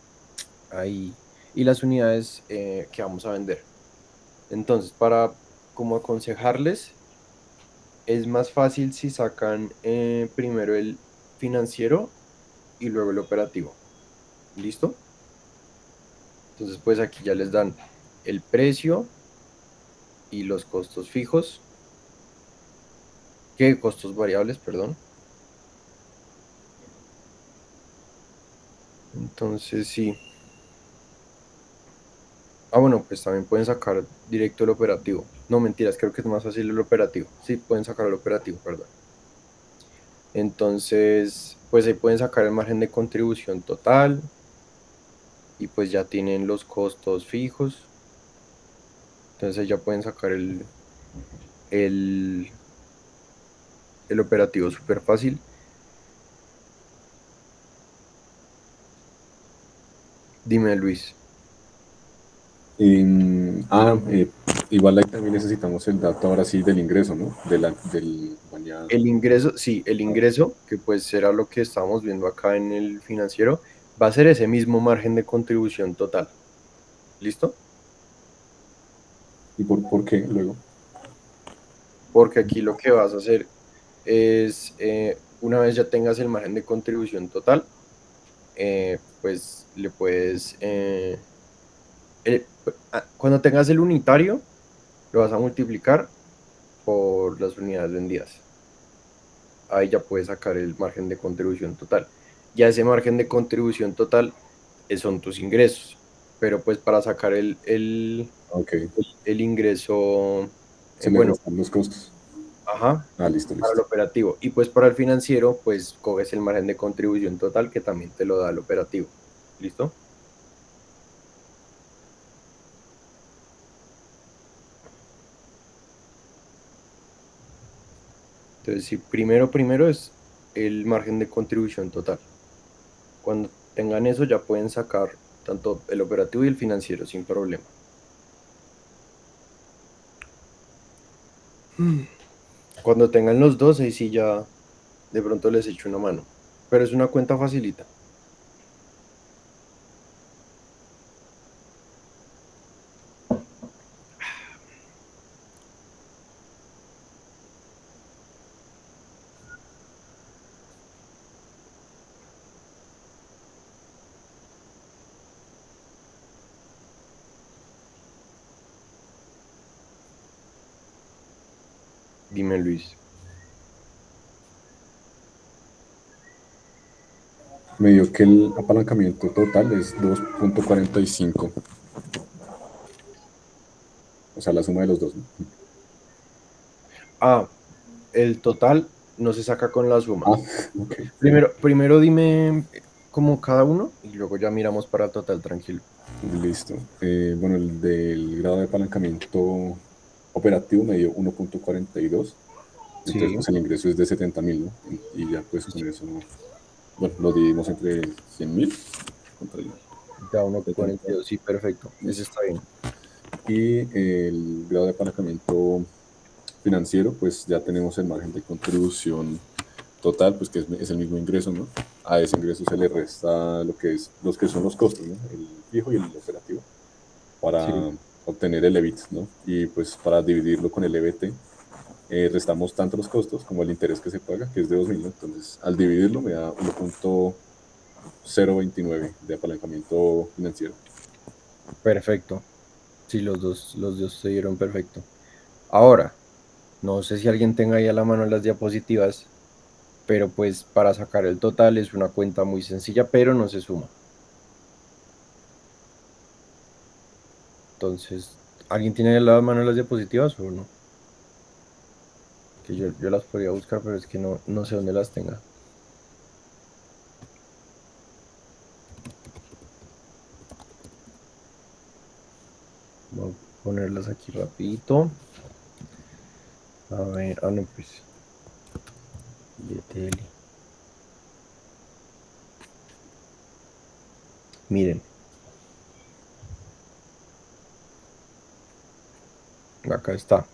unidades que vamos a vender. Entonces, para como aconsejarles, es más fácil si sacan primero el financiero y luego el operativo. ¿Listo? Entonces, pues aquí ya les dan el precio y los costos fijos. ¿Qué costos variables, perdón? Entonces, sí. Ah, bueno, pues también pueden sacar directo el operativo. No, mentiras, creo que es más fácil el operativo. Sí, pueden sacar el operativo, perdón. Entonces, pues ahí pueden sacar el margen de contribución total. Y pues ya tienen los costos fijos. Entonces ya pueden sacar el operativo súper fácil. Dime, Luis. Igual ahí también necesitamos el dato ahora sí del ingreso, ¿no? El ingreso, sí, el ingreso, que pues será lo que estamos viendo acá en el financiero, va a ser ese mismo margen de contribución total. ¿Listo? ¿Y por qué luego? Porque aquí lo que vas a hacer es, una vez ya tengas el margen de contribución total, pues le puedes, cuando tengas el unitario, lo vas a multiplicar por las unidades vendidas. Ahí ya puedes sacar el margen de contribución total. Ya ese margen de contribución total son tus ingresos, pero pues para sacar el ingreso, se le restan los costos. Ajá, listo. Para el operativo. Y pues para el financiero, pues coges el margen de contribución total que también te lo da el operativo. ¿Listo? Entonces, sí, primero es el margen de contribución total. Cuando tengan eso ya pueden sacar tanto el operativo y el financiero sin problema. Cuando tengan los dos, ahí sí ya de pronto les echo una mano. Pero es una cuenta facilita. Dime, Luis. Me dio que el apalancamiento total es 2.45. O sea, la suma de los dos, ¿no? Ah, el total no se saca con la suma. Ah, ok. Primero dime como cada uno y luego ya miramos para el total, tranquilo. Listo. Bueno, el del grado de apalancamiento operativo me dio 1.42. Entonces, Sí, pues el ingreso es de 70.000, ¿no? Y ya pues con eso, bueno, lo dividimos entre 100.000 contra el ya 70. 1.42, sí, perfecto. Ese Listo. está bien. Y el grado de apalancamiento financiero, pues ya tenemos el margen de contribución total, pues que es el mismo ingreso, ¿no? A ese ingreso se le resta los que son los costos, ¿no? El fijo y el operativo, Sí, para obtener el EBIT, ¿no? Y pues para dividirlo con el EBT, restamos tanto los costos como el interés que se paga, que es de 2.000, ¿no? Entonces, al dividirlo me da 1.029 de apalancamiento financiero. perfecto. Sí, los dos se dieron perfecto. Ahora, no sé si alguien tenga ahí a la mano las diapositivas, pero pues para sacar el total es una cuenta muy sencilla, pero no se suma. Entonces, ¿alguien tiene a la mano las diapositivas o no? Que yo las podría buscar, pero es que no sé dónde las tenga. Voy a ponerlas aquí rapidito. A ver, no, pues. YTL. Miren, acá está.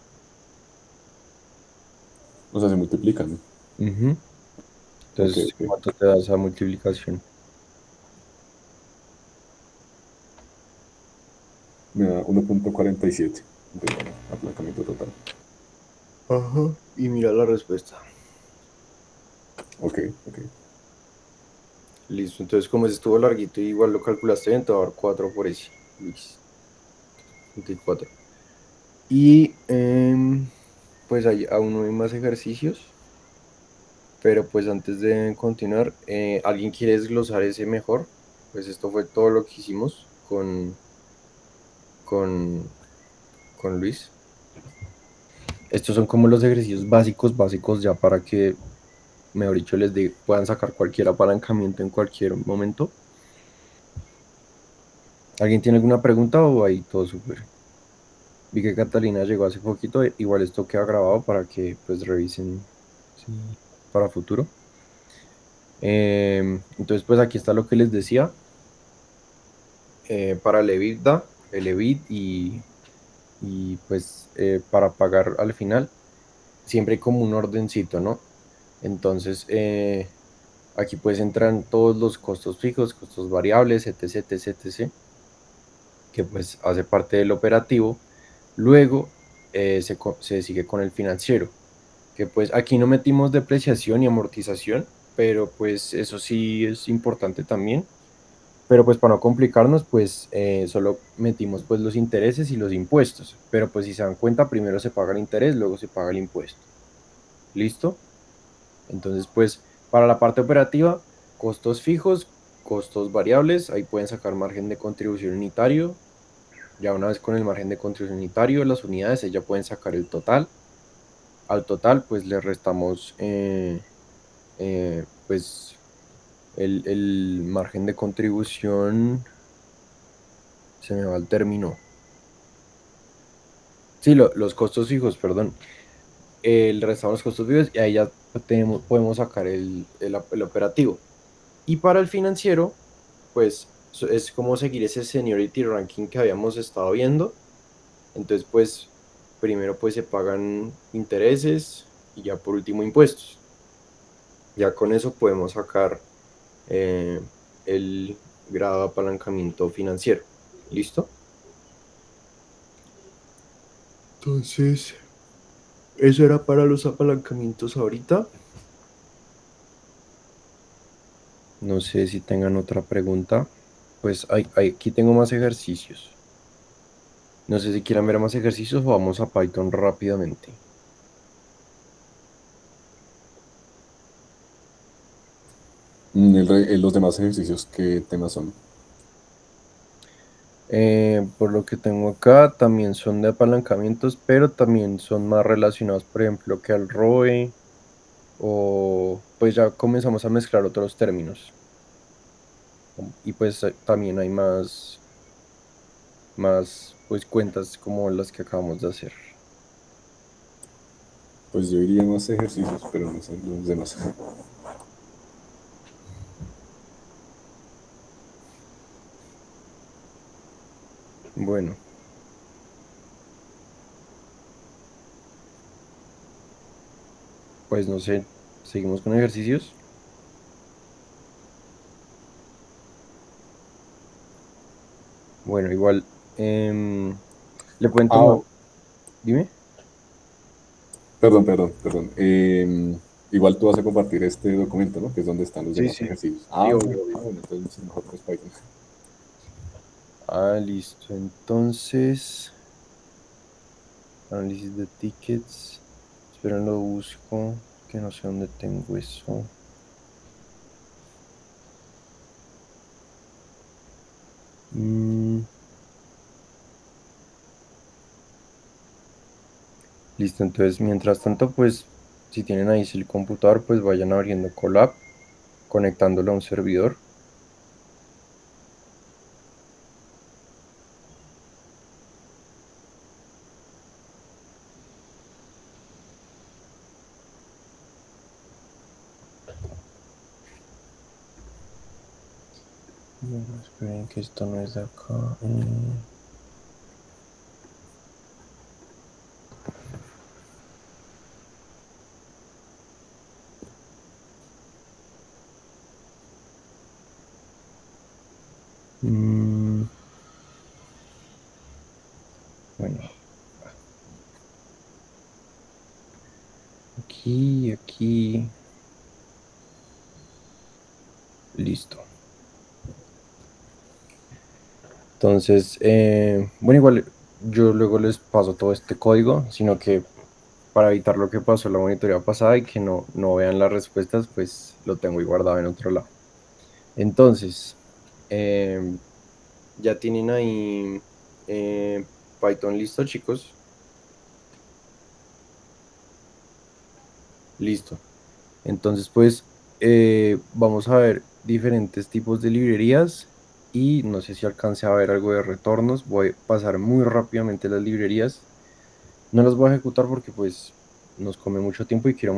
O sea, se multiplican, ¿no? Ujú. Ok, Entonces, ok. ¿cuánto te da esa multiplicación? Me da 1.47 de apalancamiento total. Ajá. Y mira la respuesta. Ok, ok. Listo. Entonces, como ese estuvo larguito y igual lo calculaste bien, te va a dar 4 por ese. Luis. 24. Y pues aún no hay más ejercicios. Pero pues antes de continuar, ¿alguien quiere desglosar ese mejor? Pues esto fue todo lo que hicimos con, con Luis. Estos son como los ejercicios básicos ya para que, mejor dicho, puedan sacar cualquier apalancamiento en cualquier momento. ¿Alguien tiene alguna pregunta o ahí todo súper? Vi que Catalina llegó hace poquito, igual esto queda grabado para que pues revisen, sí, para futuro. Entonces pues aquí está lo que les decía, para el EBITDA, el EBIT y pues para pagar al final, siempre hay como un ordencito, ¿no? Entonces, aquí pues entran todos los costos fijos, costos variables, etc, etc, etc, que pues hace parte del operativo. Luego se sigue con el financiero, que pues aquí no metimos depreciación y amortización, pero pues eso sí es importante también. Pero pues para no complicarnos, pues solo metimos pues los intereses y los impuestos. Pero pues si se dan cuenta, primero se paga el interés, luego se paga el impuesto. ¿Listo? Entonces pues para la parte operativa, costos fijos, costos variables, ahí pueden sacar margen de contribución unitario. Ya una vez con el margen de contribución unitario, las unidades, ahí ya pueden sacar el total. Al total pues le restamos pues el margen de contribución, se me va el término. Sí, los costos fijos, perdón. El resto de los costos fijos y ahí ya podemos sacar el operativo. Y para el financiero, pues es como seguir ese seniority ranking que habíamos estado viendo. Entonces, pues primero pues se pagan intereses y ya por último impuestos. Ya con eso podemos sacar el grado de apalancamiento financiero. ¿Listo? Entonces, eso era para los apalancamientos ahorita. No sé si tengan otra pregunta. Pues aquí tengo más ejercicios. No sé si quieran ver más ejercicios o vamos a Python rápidamente. Los demás ejercicios, ¿qué temas son? Por lo que tengo acá, también son de apalancamientos, pero también son más relacionados, por ejemplo, que al ROE, o pues ya comenzamos a mezclar otros términos. Y pues también hay más pues cuentas como las que acabamos de hacer. Pues yo iría más ejercicios, pero no sé los demás. Bueno. Pues no sé, seguimos con ejercicios. Bueno, igual le pueden tomar. Ah, Dime. perdón. Igual tú vas a compartir este documento, ¿no? Que es donde están los Sí, demás sí, ejercicios. sí, Bueno, obvio. bueno, entonces mejor pues Python. Listo. Entonces, análisis de tickets. Esperen, lo busco, que no sé dónde tengo eso. Listo, entonces, mientras tanto, pues, si tienen ahí el computador, pues vayan abriendo Colab, conectándolo a un servidor. Bueno, esperen que esto no es de acá. Bueno, aquí. Listo. Entonces, bueno, igual yo luego les paso todo este código, sino que para evitar lo que pasó en la monitoría pasada y que no vean las respuestas, pues lo tengo ahí guardado en otro lado. Entonces, ya tienen ahí Python listo, chicos. Listo. Entonces, pues vamos a ver diferentes tipos de librerías y no sé si alcance a ver algo de retornos. Voy a pasar muy rápidamente las librerías. No las voy a ejecutar porque pues nos come mucho tiempo y quiero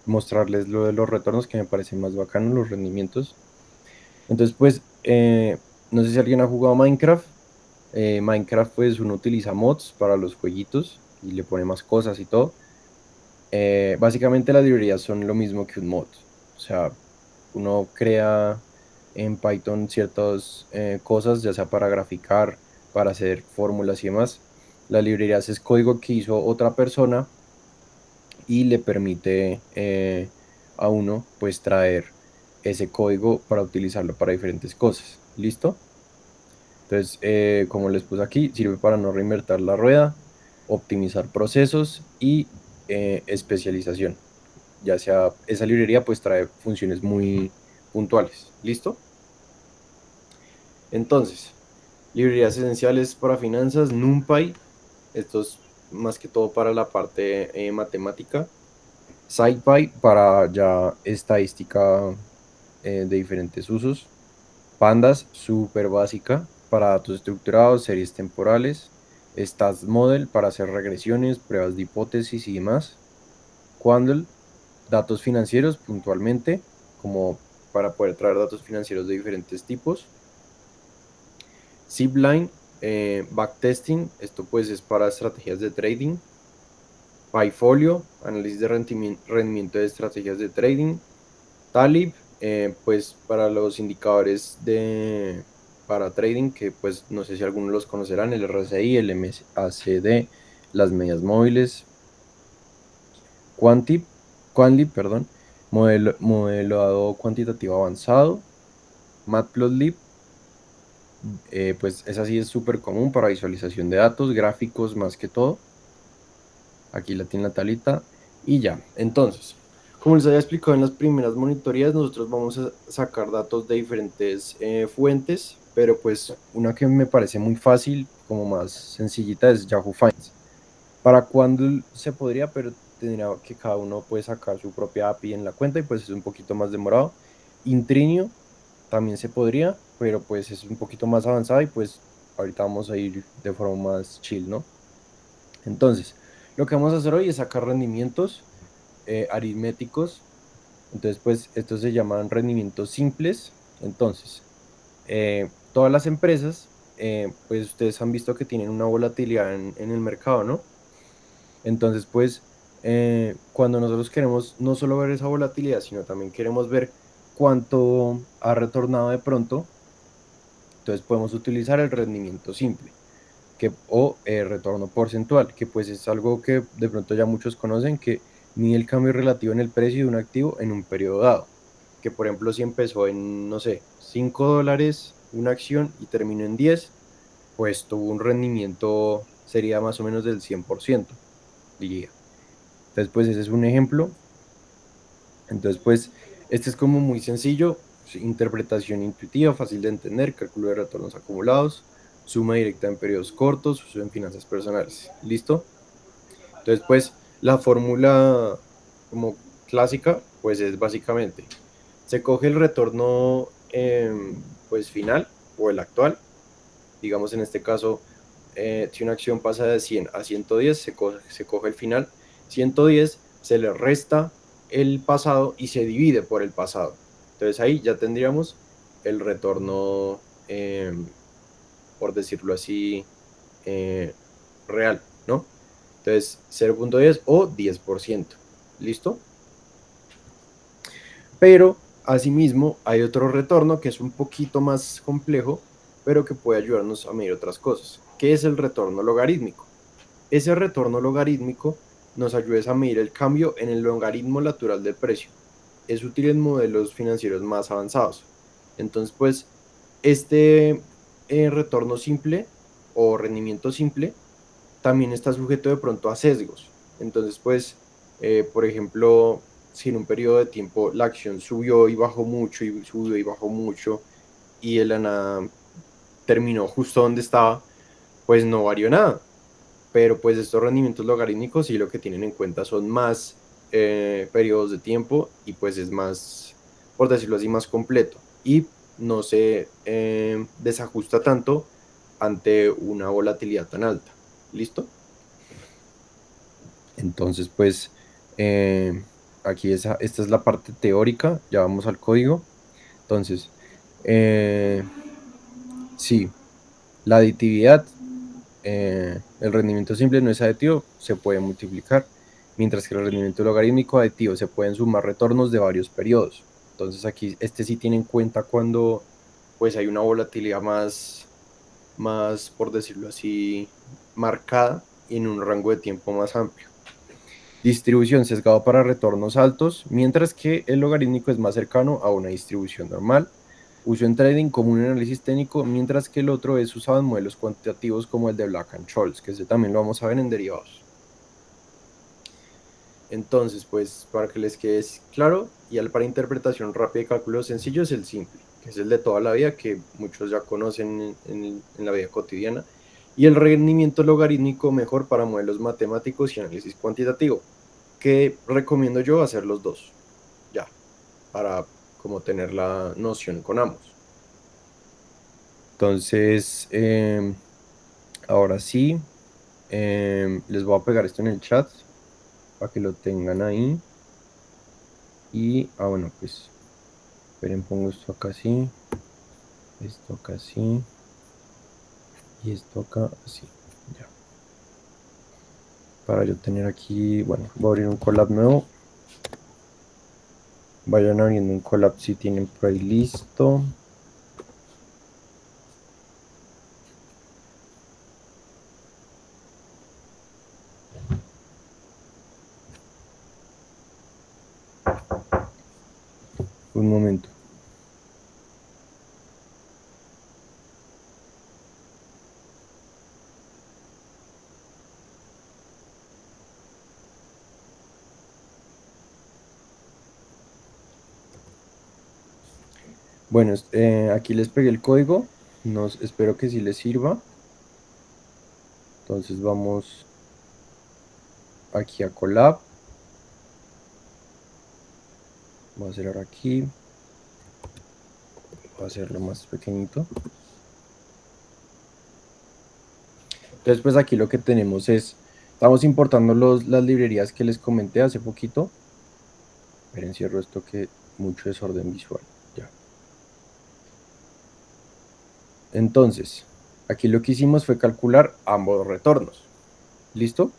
mostrarles lo de los retornos que me parecen más bacanos, los rendimientos. Entonces, pues, no sé si alguien ha jugado Minecraft. Minecraft, pues, uno utiliza mods para los jueguitos y le pone más cosas y todo. Básicamente las librerías son lo mismo que un mod. O sea, uno crea en Python ciertas cosas, ya sea para graficar, para hacer fórmulas y demás. Las librerías es código que hizo otra persona y le permite a uno pues traer ese código para utilizarlo para diferentes cosas. ¿Listo? Entonces, como les puse aquí, sirve para no reinventar la rueda, optimizar procesos y especialización. Ya sea esa librería pues trae funciones muy puntuales. ¿Listo? Entonces, librerías esenciales para finanzas, NumPy. Esto es más que todo para la parte matemática. SciPy para ya estadística de diferentes usos. Pandas, súper básica para datos estructurados, series temporales. Stats Model para hacer regresiones, pruebas de hipótesis y demás. Quandl, datos financieros puntualmente, como para poder traer datos financieros de diferentes tipos. Zipline, backtesting, esto pues es para estrategias de trading. PyFolio, análisis de rendimiento de estrategias de trading. Talib, pues para los indicadores para trading, que pues no sé si algunos los conocerán, el RSI, el MACD, las medias móviles. Quantlib, perdón, modelado cuantitativo avanzado. Matplotlib, pues esa sí es súper común para visualización de datos, gráficos más que todo. Aquí la tiene la tablita y ya. Entonces, como les había explicado en las primeras monitorías, nosotros vamos a sacar datos de diferentes fuentes, pero pues una que me parece muy fácil, como más sencillita, es Yahoo Finance. Para cuándo se podría, pero tendría que cada uno puede sacar su propia API en la cuenta y pues es un poquito más demorado. Intrinio también se podría, pero pues es un poquito más avanzado y pues ahorita vamos a ir de forma más chill, ¿no? Entonces, lo que vamos a hacer hoy es sacar rendimientos aritméticos. Entonces, pues estos se llaman rendimientos simples. Entonces, todas las empresas, pues ustedes han visto que tienen una volatilidad en el mercado, ¿no? Entonces, pues, cuando nosotros queremos no solo ver esa volatilidad, sino también queremos ver cuánto ha retornado de pronto, entonces podemos utilizar el rendimiento simple o retorno porcentual, que pues es algo que de pronto ya muchos conocen, que mide el cambio relativo en el precio de un activo en un periodo dado. Que por ejemplo, si empezó en, no sé, $5 una acción y terminó en 10, pues tuvo un rendimiento, sería más o menos del 100%, diría. Entonces, pues ese es un ejemplo. Entonces, pues, este es como muy sencillo, interpretación intuitiva, fácil de entender, cálculo de retornos acumulados, suma directa en periodos cortos, uso en finanzas personales. ¿Listo? Entonces, pues, la fórmula como clásica, pues es básicamente, se coge el retorno, pues, final o el actual. Digamos, en este caso, si una acción pasa de 100 a 110, se coge el final. 110 se le resta el pasado y se divide por el pasado. Entonces ahí ya tendríamos el retorno, por decirlo así, real, ¿no? Entonces 0.10 o 10%. ¿Listo? Pero asimismo hay otro retorno que es un poquito más complejo, pero que puede ayudarnos a medir otras cosas, que es el retorno logarítmico. Ese retorno logarítmico nos ayuda a medir el cambio en el logaritmo natural del precio. Es útil en modelos financieros más avanzados. Entonces, pues, este retorno simple o rendimiento simple también está sujeto de pronto a sesgos. Entonces, pues, por ejemplo, si en un periodo de tiempo la acción subió y bajó mucho y subió y bajó mucho y de la nada terminó justo donde estaba, pues no varió nada. Pero pues estos rendimientos logarítmicos sí lo que tienen en cuenta son más periodos de tiempo y pues es más, por decirlo así, más completo y no se desajusta tanto ante una volatilidad tan alta. ¿Listo? Entonces pues aquí esta es la parte teórica, ya vamos al código. Entonces, sí, la aditividad, el rendimiento simple no es aditivo, se puede multiplicar, mientras que el rendimiento logarítmico aditivo se pueden sumar retornos de varios periodos. Entonces aquí este sí tiene en cuenta cuando pues hay una volatilidad más, por decirlo así, marcada y en un rango de tiempo más amplio. Distribución sesgado para retornos altos, mientras que el logarítmico es más cercano a una distribución normal. Uso en trading como un análisis técnico, mientras que el otro es usado en modelos cuantitativos como el de Black and Scholes, que ese también lo vamos a ver en derivados. Entonces, pues, para que les quede claro, y para interpretación rápida y cálculos sencillos, el simple, que es el de toda la vida, que muchos ya conocen en la vida cotidiana, y el rendimiento logarítmico mejor para modelos matemáticos y análisis cuantitativo, que recomiendo yo hacer los dos, ya, para como tener la noción con ambos. Entonces, ahora sí, les voy a pegar esto en el chat para que lo tengan ahí. Y, bueno, pues, esperen, pongo esto acá así, esto acá así, y esto acá así, ya. Para yo tener aquí, bueno, voy a abrir un collab nuevo. Vayan abriendo un Colab si tienen por ahí listo. Un momento. Bueno, aquí les pegué el código. Espero que sí les sirva. Entonces vamos aquí a Colab. Voy a hacer ahora aquí. Voy a hacerlo más pequeñito. Entonces, pues aquí lo que tenemos es, estamos importando las librerías que les comenté hace poquito. Pero encierro esto que mucho desorden visual. Ya. Entonces, aquí lo que hicimos fue calcular ambos retornos. ¿Listo?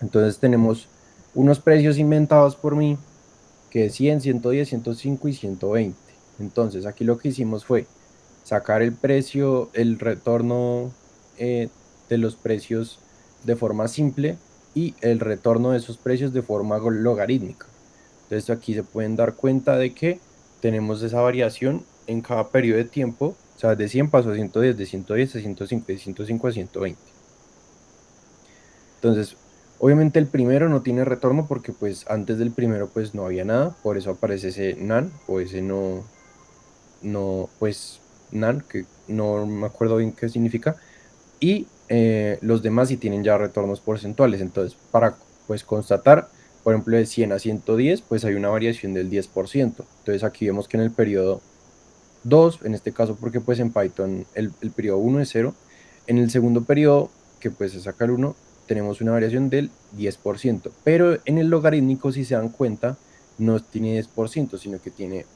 Entonces tenemos unos precios inventados por mí, que es 100, 110, 105 y 120. Entonces, aquí lo que hicimos fue sacar el precio, el retorno de los precios de forma simple y el retorno de esos precios de forma logarítmica. Entonces, aquí se pueden dar cuenta de que tenemos esa variación en cada periodo de tiempo. O sea, de 100 pasó a 110, de 110 a 105, de 105 a 120. Entonces, obviamente el primero no tiene retorno porque pues antes del primero pues no había nada, por eso aparece ese NaN o ese pues NaN, que no me acuerdo bien qué significa, y los demás sí tienen ya retornos porcentuales. Entonces, para pues constatar, por ejemplo, de 100 a 110, pues hay una variación del 10%. Entonces aquí vemos que en el periodo 2, en este caso porque pues en Python el periodo 1 es 0, en el segundo periodo, que pues se saca el 1, tenemos una variación del 10%, pero en el logarítmico, si se dan cuenta, no tiene 10%, sino que tiene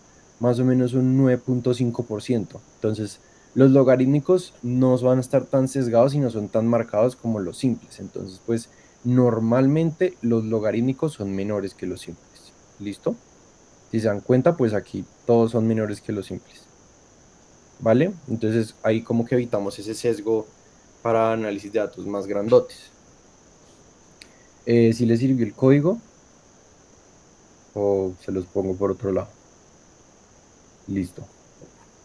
más o menos un 9.5%. Entonces, los logarítmicos no van a estar tan sesgados y no son tan marcados como los simples. Entonces, pues, normalmente los logarítmicos son menores que los simples. ¿Listo? Si se dan cuenta, pues aquí todos son menores que los simples. ¿Vale? Entonces, ahí como que evitamos ese sesgo para análisis de datos más grandotes. ¿Si les sirvió el código? ¿O se los pongo por otro lado? Listo.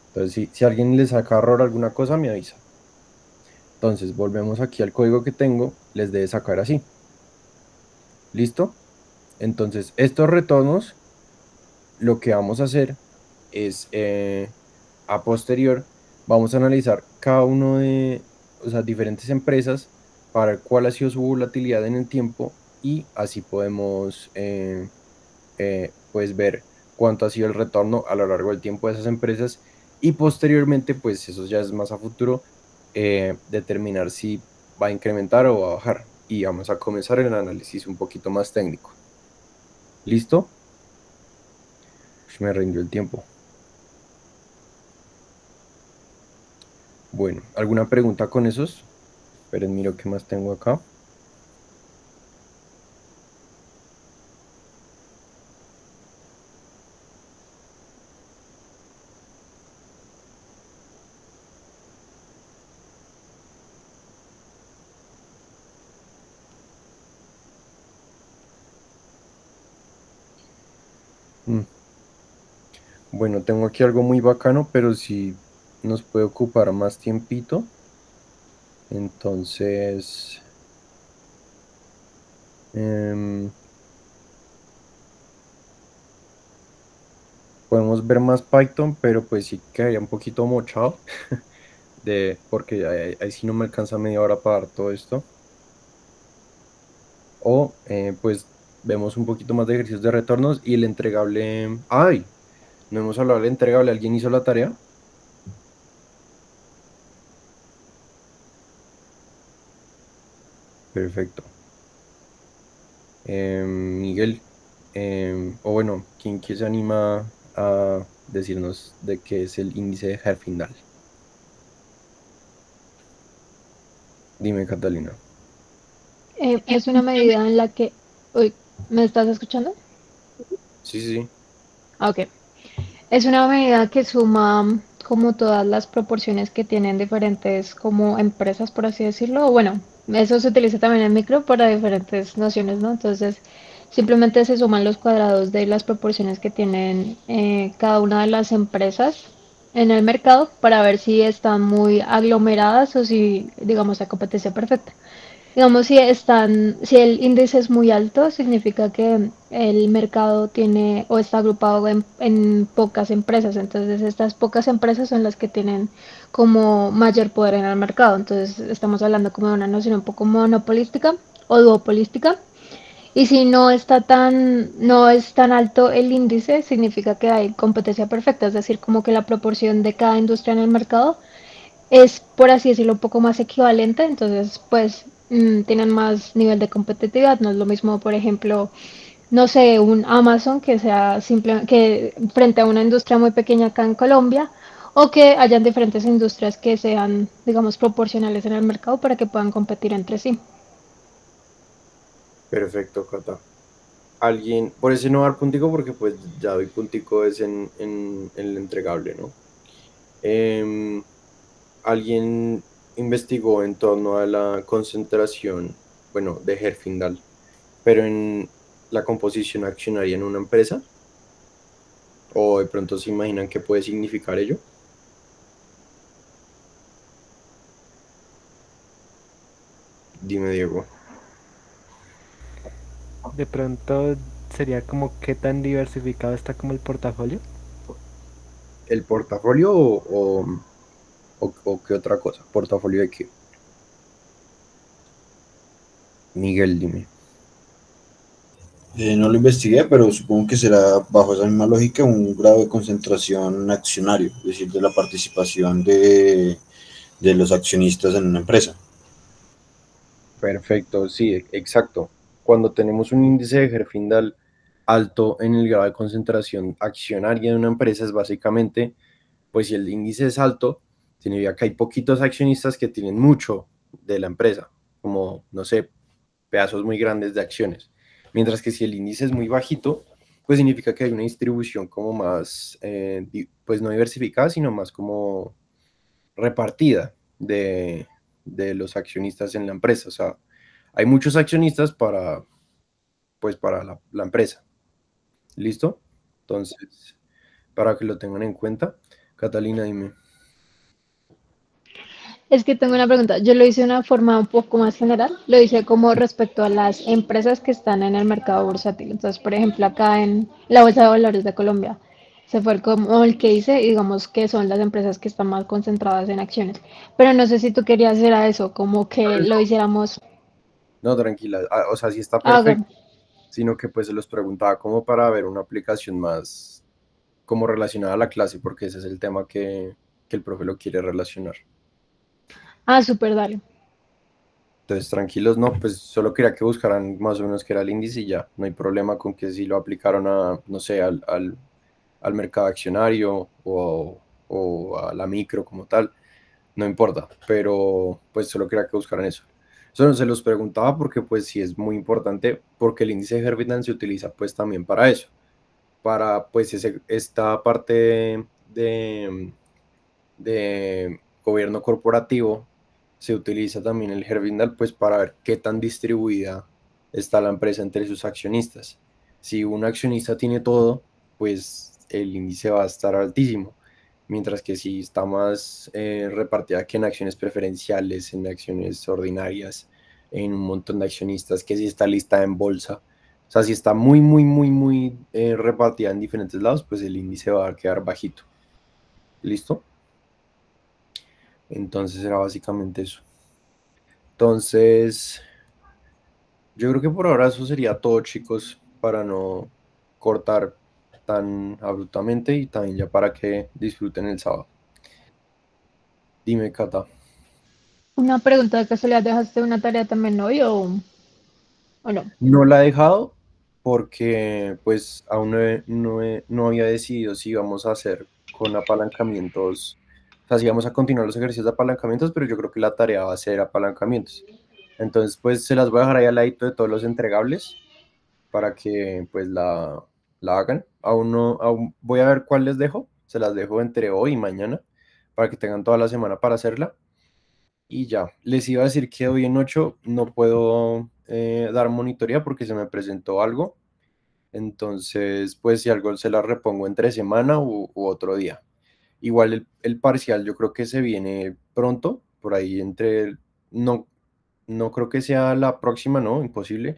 Entonces, si alguien le saca error alguna cosa, me avisa. Entonces, volvemos aquí al código que tengo. Les debe sacar así. ¿Listo? Entonces, estos retornos, lo que vamos a hacer es, a posterior, vamos a analizar cada uno de, o sea, diferentes empresas para ver cuál ha sido su volatilidad en el tiempo y así podemos pues ver cuánto ha sido el retorno a lo largo del tiempo de esas empresas y posteriormente, pues eso ya es más a futuro, determinar si va a incrementar o va a bajar. Y vamos a comenzar el análisis un poquito más técnico. ¿Listo? Me rindió el tiempo. Bueno, ¿alguna pregunta con esos? Esperen, miro qué más tengo acá. Bueno, tengo aquí algo muy bacano, pero si nos puede ocupar más tiempito. Entonces, podemos ver más Python, pero pues sí quedaría un poquito mochado, porque ahí sí no me alcanza media hora para dar todo esto. O pues vemos un poquito más de ejercicios de retornos y el entregable. ¡Ay! No hemos hablado del entregable. ¿Alguien hizo la tarea? Perfecto. Miguel, o bueno, ¿quién que se anima a decirnos de qué es el índice de Herfindahl? Dime, Catalina. Es una medida en la que... Uy, ¿me estás escuchando? Sí, sí, sí. Ok. Es una medida que suma como todas las proporciones que tienen diferentes como empresas, por así decirlo. O bueno, eso se utiliza también en micro para diferentes nociones, ¿no? Entonces, simplemente se suman los cuadrados de las proporciones que tienen cada una de las empresas en el mercado para ver si están muy aglomeradas o si, digamos, la competencia perfecta. Digamos, si el índice es muy alto, significa que el mercado tiene o está agrupado en pocas empresas. Entonces, estas pocas empresas son las que tienen como mayor poder en el mercado. Entonces, estamos hablando como de una noción un poco monopolística o duopolística. Y si no es tan alto el índice, significa que hay competencia perfecta, es decir, como que la proporción de cada industria en el mercado es, por así decirlo, un poco más equivalente, entonces pues tienen más nivel de competitividad. No es lo mismo, por ejemplo, no sé, un Amazon que sea simple, que frente a una industria muy pequeña acá en Colombia, o que hayan diferentes industrias que sean, digamos, proporcionales en el mercado para que puedan competir entre sí. Perfecto, Cata. Alguien, por ese no dar puntico, porque pues ya doy puntico es en el entregable, ¿no? Em, Alguien investigó en torno a la concentración, bueno, de Herfindahl, pero en la composición accionaria en una empresa, o de pronto se imaginan qué puede significar ello. Dime, Diego. De pronto sería como qué tan diversificado está como el portafolio. ¿El portafolio o qué otra cosa? ¿Portafolio de qué? Miguel, dime. No lo investigué, pero supongo que será bajo esa misma lógica un grado de concentración accionario, es decir, de la participación de los accionistas en una empresa. Perfecto, sí, exacto. Cuando tenemos un índice de Herfindahl alto en el grado de concentración accionaria de una empresa, es básicamente, pues si el índice es alto, significa que hay poquitos accionistas que tienen mucho de la empresa, como, no sé, pedazos muy grandes de acciones. Mientras que si el índice es muy bajito, pues significa que hay una distribución como más, pues no diversificada, sino más como repartida de los accionistas en la empresa. O sea, hay muchos accionistas pues para la empresa. ¿Listo? Entonces, para que lo tengan en cuenta, Catalina, dime. Es que tengo una pregunta. Yo lo hice de una forma un poco más general. Lo hice como respecto a las empresas que están en el mercado bursátil. Entonces, por ejemplo, acá en la Bolsa de Valores de Colombia, se fue como el que hice y digamos que son las empresas que están más concentradas en acciones. Pero no sé si tú querías hacer a eso, como que lo hiciéramos. No, tranquila. O sea, sí está Haga. perfecto, sino que pues se los preguntaba como para ver una aplicación más como relacionada a la clase, porque ese es el tema que el profe lo quiere relacionar. Ah, súper, dale. Entonces, tranquilos, no, pues solo quería que buscaran más o menos qué era el índice y ya, no hay problema con que si lo aplicaron a, no sé, al mercado accionario o a la micro como tal, no importa, pero pues solo quería que buscaran eso. Solo se los preguntaba porque pues sí es muy importante, porque el índice de Herfindahl se utiliza pues también para eso, para pues esta parte de gobierno corporativo, se utiliza también el Herfindahl pues para ver qué tan distribuida está la empresa entre sus accionistas. Si un accionista tiene todo, pues el índice va a estar altísimo, mientras que si está más repartida que en acciones preferenciales, en acciones ordinarias, en un montón de accionistas, que si está lista en bolsa. O sea, si está muy, muy, muy, muy repartida en diferentes lados, pues el índice va a quedar bajito. ¿Listo? Entonces era básicamente eso. Entonces, yo creo que por ahora eso sería todo, chicos, para no cortar tan abruptamente y también ya para que disfruten el sábado. Dime, Cata. Una pregunta de casualidad, ¿dejaste una tarea también hoy o no? No la he dejado porque pues aún no había decidido si íbamos a hacer con apalancamientos, o sea, si íbamos a continuar los ejercicios de apalancamientos, pero yo creo que la tarea va a ser apalancamientos. Entonces, pues se las voy a dejar ahí al ladito de todos los entregables para que pues la hagan. Aún no, aún voy a ver cuál les dejo. Se las dejo entre hoy y mañana para que tengan toda la semana para hacerla. Y ya, les iba a decir que hoy en 8 no puedo dar monitoría porque se me presentó algo. Entonces, pues si algo se la repongo entre semana u otro día. Igual el parcial yo creo que se viene pronto, por ahí no, no creo que sea la próxima, no, imposible.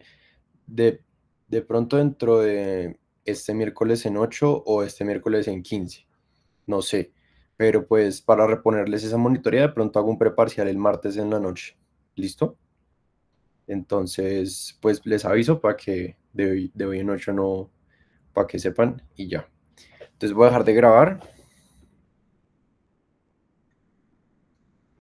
De, de pronto dentro de este miércoles en 8 o este miércoles en 15 no sé. Pero pues para reponerles esa monitoría, de pronto hago un preparcial el martes en la noche. ¿Listo? Entonces, pues les aviso para que de hoy en 8 no, para que sepan y ya. Entonces voy a dejar de grabar